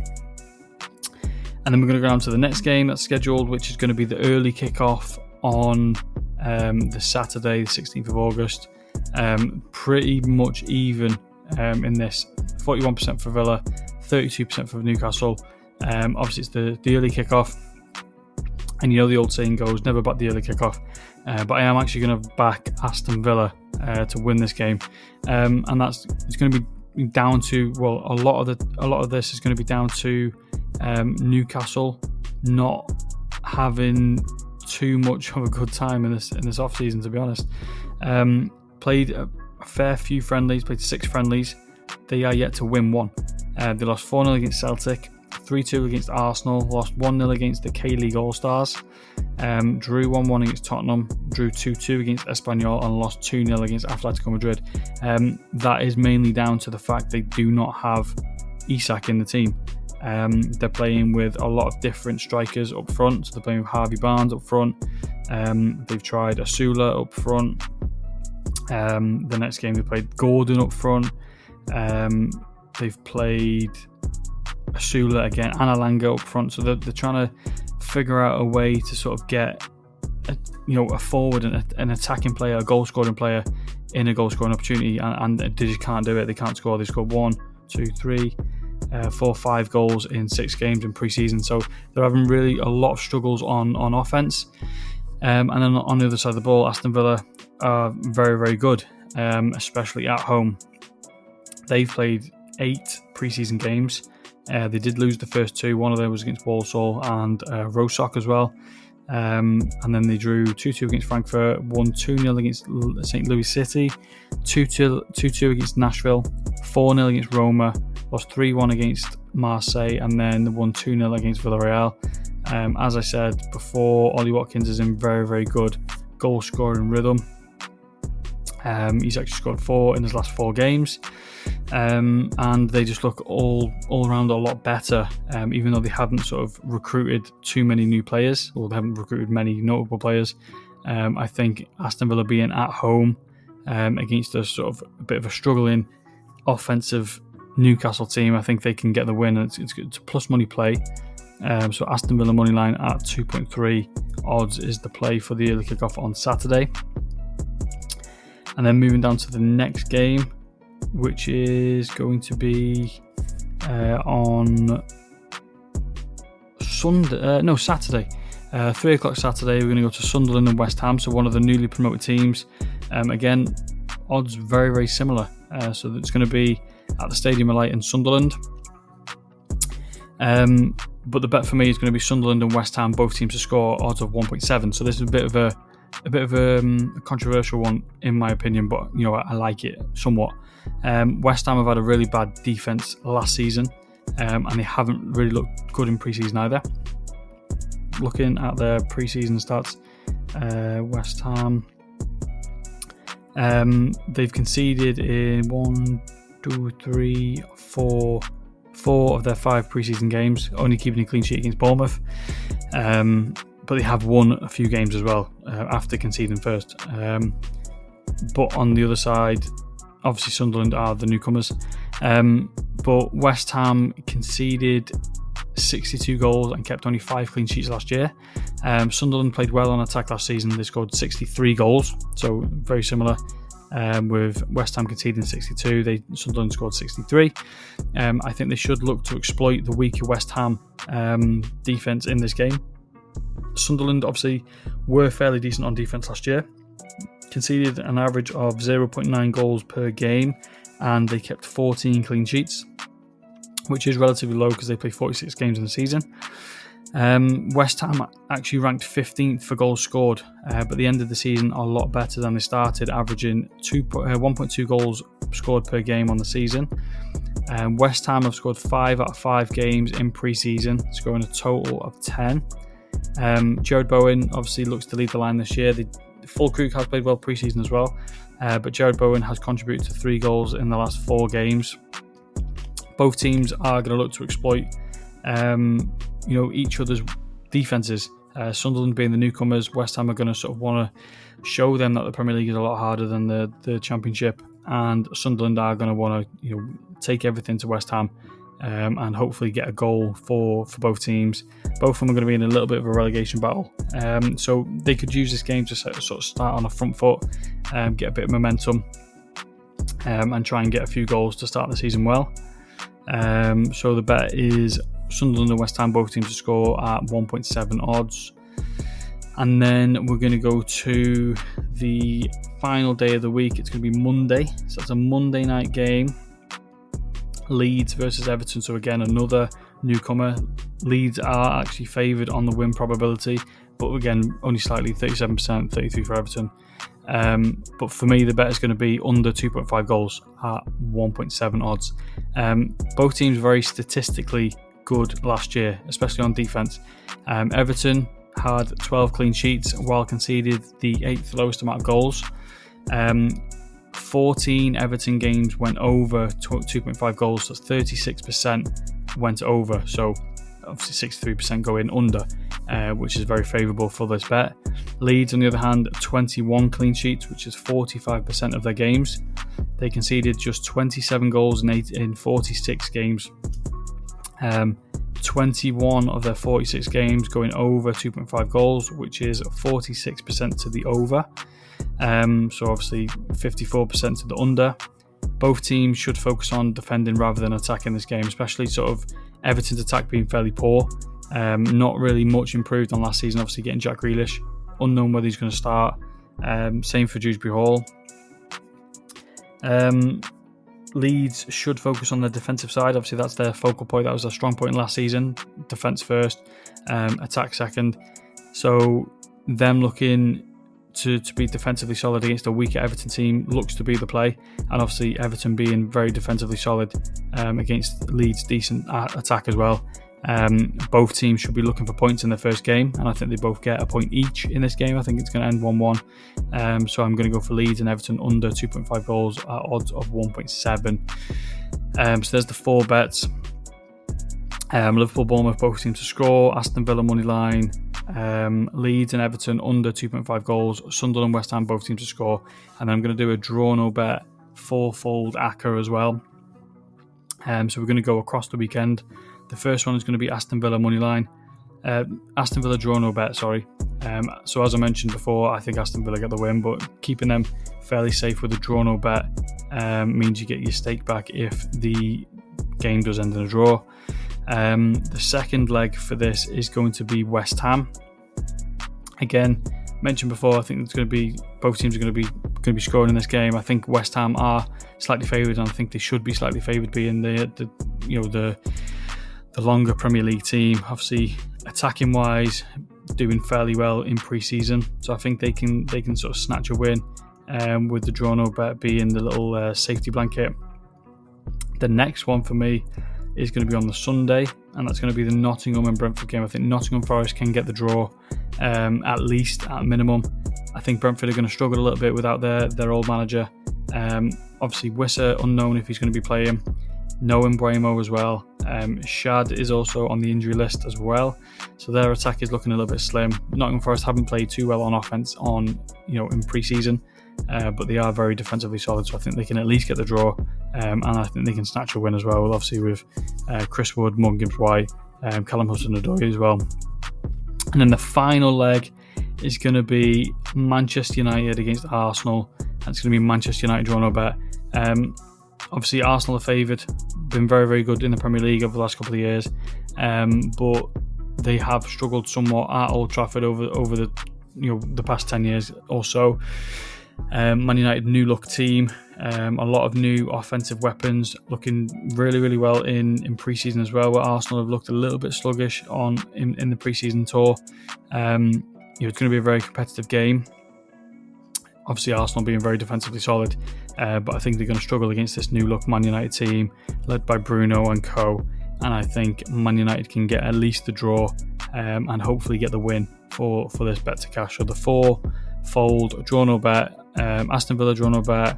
And then we're going to go down to the next game that's scheduled, which is going to be the early kickoff on the Saturday, the 16th of August. Pretty much even in this. 41% for Villa, 32% for Newcastle. Obviously, it's the early kickoff. And you know the old saying goes, never back the early kickoff. But I am actually going to back Aston Villa to win this game. And it's going to be down to, well, a lot of this is going to be down to Newcastle not having too much of a good time in this off season, to be honest. Played a fair few friendlies, played 6 friendlies. They are yet to win one. They lost 4-0 against Celtic, 3-2 against Arsenal, lost 1-0 against the K-League All-Stars, drew 1-1 against Tottenham, drew 2-2 against Espanyol, and lost 2-0 against Atletico Madrid. That is mainly down to the fact they do not have Isak in the team. They're playing with a lot of different strikers up front. So they're playing with Harvey Barnes up front. They've tried Asula up front. The next game they played Gordon up front. They've played Asula again, Analanga up front. So they're trying to figure out a way to sort of get a forward and an attacking player, a goal scoring player in a goal scoring opportunity, and they just can't do it. They can't score. They scored 1, 2, 3, 4, 5 goals in 6 games in pre-season. So they're having really a lot of struggles on offense. And then on the other side of the ball, Aston Villa are very, very good, especially at home. They've played 8 pre-season games. They did lose the first 2. One of them was against Walsall and Rostock as well. And then they drew 2-2 against Frankfurt, won 2-0 against St. Louis City, 2-2 against Nashville, 4-0 against Roma, lost 3-1 against Marseille, and then won 2-0 against Villarreal. As I said before, Ollie Watkins is in very, very good goal scoring rhythm. He's actually scored 4 in his last 4 games. And they just look all around a lot better, even though they haven't sort of recruited too many new players, or they haven't recruited many notable players. I think Aston Villa being at home against a sort of a bit of a struggling offensive Newcastle team, I think they can get the win. It's a plus money play. So Aston Villa money line at 2.3 odds is the play for the early kickoff on Saturday. And then moving down to the next game, which is going to be on Saturday. 3 o'clock Saturday, we're going to go to Sunderland and West Ham, so one of the newly promoted teams. Again, odds very, very similar. So it's going to be at the Stadium of Light in Sunderland. But the bet for me is going to be Sunderland and West Ham, both teams to score, odds of 1.7. So this is a bit of a controversial one in my opinion, but I like it somewhat. West Ham have had a really bad defence last season, and they haven't really looked good in pre-season either. Looking at their pre-season stats, West Ham, they've conceded in 4 of their 5 pre-season games, only keeping a clean sheet against Bournemouth. But they have won a few games as well after conceding first. But on the other side, obviously Sunderland are the newcomers. But West Ham conceded 62 goals and kept only 5 clean sheets last year. Sunderland played well on attack last season. They scored 63 goals, so very similar. With West Ham conceding 62, Sunderland scored 63. I think they should look to exploit the weaker West Ham defence in this game. Sunderland obviously were fairly decent on defence last year, conceded an average of 0.9 goals per game, and they kept 14 clean sheets, which is relatively low because they play 46 games in the season. West Ham actually ranked 15th for goals scored, but they ended the season a lot better than they started, averaging 1.2 goals scored per game on the season. West Ham have scored 5 out of 5 games in pre-season, scoring a total of 10. Jared Bowen obviously looks to lead the line this year. The full crew has played well pre-season as well, but Jared Bowen has contributed to 3 goals in the last 4 games. Both teams are going to look to exploit each other's defences. Sunderland being the newcomers, West Ham are going to sort of want to show them that the Premier League is a lot harder than the Championship, and Sunderland are going to want to take everything to West Ham and hopefully get a goal for both teams. Both of them are going to be in a little bit of a relegation battle, so they could use this game to sort of start on a front foot, get a bit of momentum, and try and get a few goals to start the season well. So the bet is Sunderland and West Ham, both teams to score at 1.7 odds. And then we're going to go to the final day of the week. It's going to be Monday. So it's a Monday night game. Leeds versus Everton. So again, another newcomer. Leeds are actually favoured on the win probability, but again, only slightly, 37%, 33% for Everton. But for me, the bet is going to be under 2.5 goals at 1.7 odds. Both teams very statistically good last year, especially on defence. Everton had 12 clean sheets while conceded the 8th lowest amount of goals. 14 Everton games went over 2.5 goals, so 36% went over, so obviously 63% going under, which is very favourable for this bet. Leeds, on the other hand, 21 clean sheets, which is 45% of their games. They conceded just 27 goals in 46 games. 21 of their 46 games going over 2.5 goals, which is 46% to the over. So obviously 54% to the under. Both teams should focus on defending rather than attacking this game, especially sort of Everton's attack being fairly poor. Not really much improved on last season, obviously getting Jack Grealish. Unknown whether he's going to start. Same for Dewsbury Hall. Leeds should focus on the defensive side. Obviously, that's their focal point. That was their strong point last season. Defence first, attack second. So them looking to be defensively solid against a weaker Everton team looks to be the play. And obviously, Everton being very defensively solid against Leeds' decent attack as well. Both teams should be looking for points in their first game, and I think they both get a point each in this game. I think it's going to end 1-1. So I'm going to go for Leeds and Everton under 2.5 goals at odds of 1.7. So there's the 4 bets. Liverpool, Bournemouth, both teams to score. Aston Villa money line. Leeds and Everton under 2.5 goals. Sunderland, West Ham, both teams to score. And then I'm going to do a draw no bet 4-fold ACCA as well. So we're going to go across the weekend. The first one is going to be Aston Villa moneyline. Aston Villa draw no bet, sorry. So as I mentioned before, I think Aston Villa get the win, but keeping them fairly safe with a draw no bet means you get your stake back if the game does end in a draw. The second leg for this is going to be West Ham. Again, mentioned before, I think it's going to be both teams are going to be scoring in this game. I think West Ham are slightly favoured, and I think they should be slightly favoured, being the longer Premier League team. Obviously, attacking wise, doing fairly well in pre-season, so I think they can sort of snatch a win. With the draw no bet being the little safety blanket. The next one for me is going to be on the Sunday, and that's going to be the Nottingham and Brentford game. I think Nottingham Forest can get the draw, at least at minimum. I think Brentford are going to struggle a little bit without their old manager. Obviously, Wissa unknown if he's going to be playing. No Mbeumo as well. Shad is also on the injury list as well, so their attack is looking a little bit slim. Nottingham Forest haven't played too well on offense in pre-season, but they are very defensively solid, so I think they can at least get the draw, and I think they can snatch a win as well. Obviously with Chris Wood, Morgan Gibbs-White, Callum Hudson-Odoi as well. And then the final leg is going to be Manchester United against Arsenal, and it's going to be Manchester United draw no bet. Obviously, Arsenal are favoured, been very, very good in the Premier League over the last couple of years, but they have struggled somewhat at Old Trafford over the past 10 years or so. Man United, new look team, a lot of new offensive weapons, looking really, really well in pre-season as well, where Arsenal have looked a little bit sluggish in the pre-season tour. It's going to be a very competitive game. Obviously, Arsenal being very defensively solid, but I think they're going to struggle against this new look Man United team led by Bruno and co. And I think Man United can get at least the draw and hopefully get the win for this bet to cash. So the 4-fold draw no bet, Aston Villa draw no bet,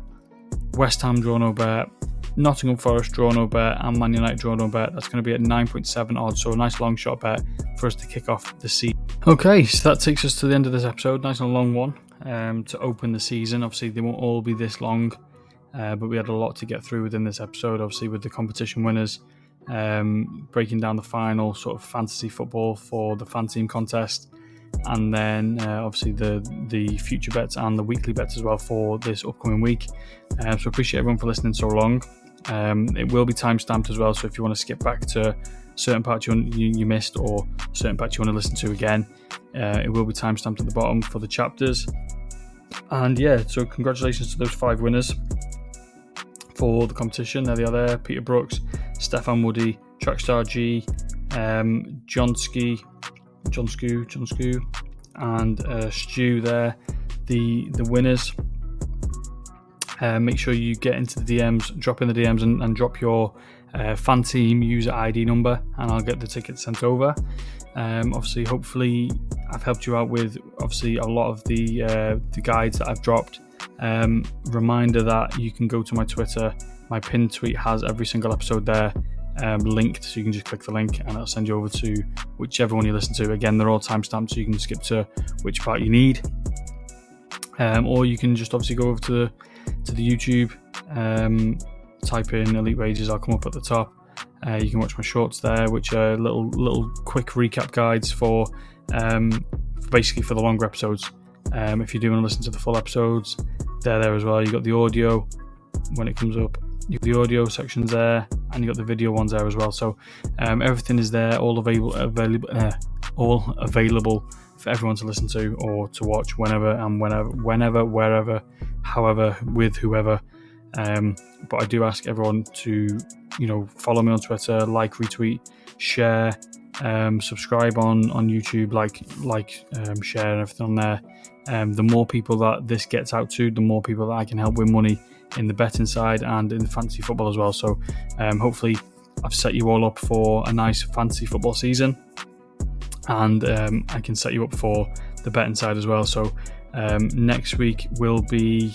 West Ham draw no bet, Nottingham Forest draw no bet and Man United draw no bet. That's going to be at 9.7 odds, so a nice long shot bet for us to kick off the season. Okay, so that takes us to the end of this episode. Nice and long one to open the season. Obviously, they won't all be this long, but we had a lot to get through within this episode. Obviously, with the competition winners, breaking down the final sort of fantasy football for the fan team contest, and then obviously the future bets and the weekly bets as well for this upcoming week. So appreciate everyone for listening so long. It will be time stamped as well, so if you want to skip back to certain parts you missed or certain parts you want to listen to again, it will be time stamped at the bottom for the chapters. And yeah, so congratulations to those 5 winners for the competition. There they are there: Peter Brooks, Stefan Woody, Trackstar G, John Skoo, and Stu there, the winners. Make sure you get into the DMs, drop in the DMs and drop your fan team user ID number, and I'll get the ticket sent over. Obviously, hopefully I've helped you out with obviously a lot of the guides that I've dropped. Reminder that you can go to my Twitter. My pinned tweet has every single episode there linked, so you can just click the link and it'll send you over to whichever one you listen to. Again, they're all timestamped, so you can skip to which part you need. Or you can just obviously go over to the YouTube, type in Elite Wages, I'll come up at the top. You can watch my shorts there, which are little quick recap guides for basically for the longer episodes. If you do want to listen to the full episodes, they're there as well. You've got the audio when it comes up, you've got the audio sections there, and you've got the video ones there as well. So everything is there, all available for everyone to listen to or to watch whenever, wherever, however, with whoever. But I do ask everyone to, follow me on Twitter, like, retweet, share, subscribe on YouTube, share and everything on there. The more people that this gets out to, the more people that I can help win money in the betting side and in the fantasy football as well. So hopefully I've set you all up for a nice fantasy football season, and I can set you up for the betting side as well. So next week it'll be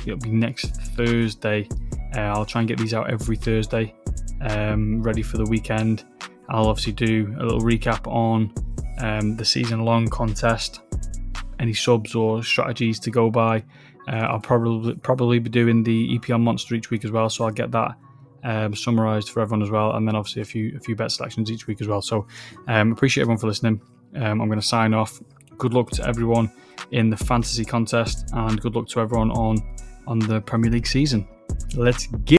next Thursday. I'll try and get these out every Thursday, ready for the weekend. I'll obviously do a little recap on the season long contest, any subs or strategies to go by. I'll probably be doing the EPL Monster each week as well, so I'll get that summarised for everyone as well, and then obviously a few bet selections each week as well. So appreciate everyone for listening. I'm going to sign off. Good luck to everyone in the fantasy contest, and good luck to everyone on the Premier League season. Let's get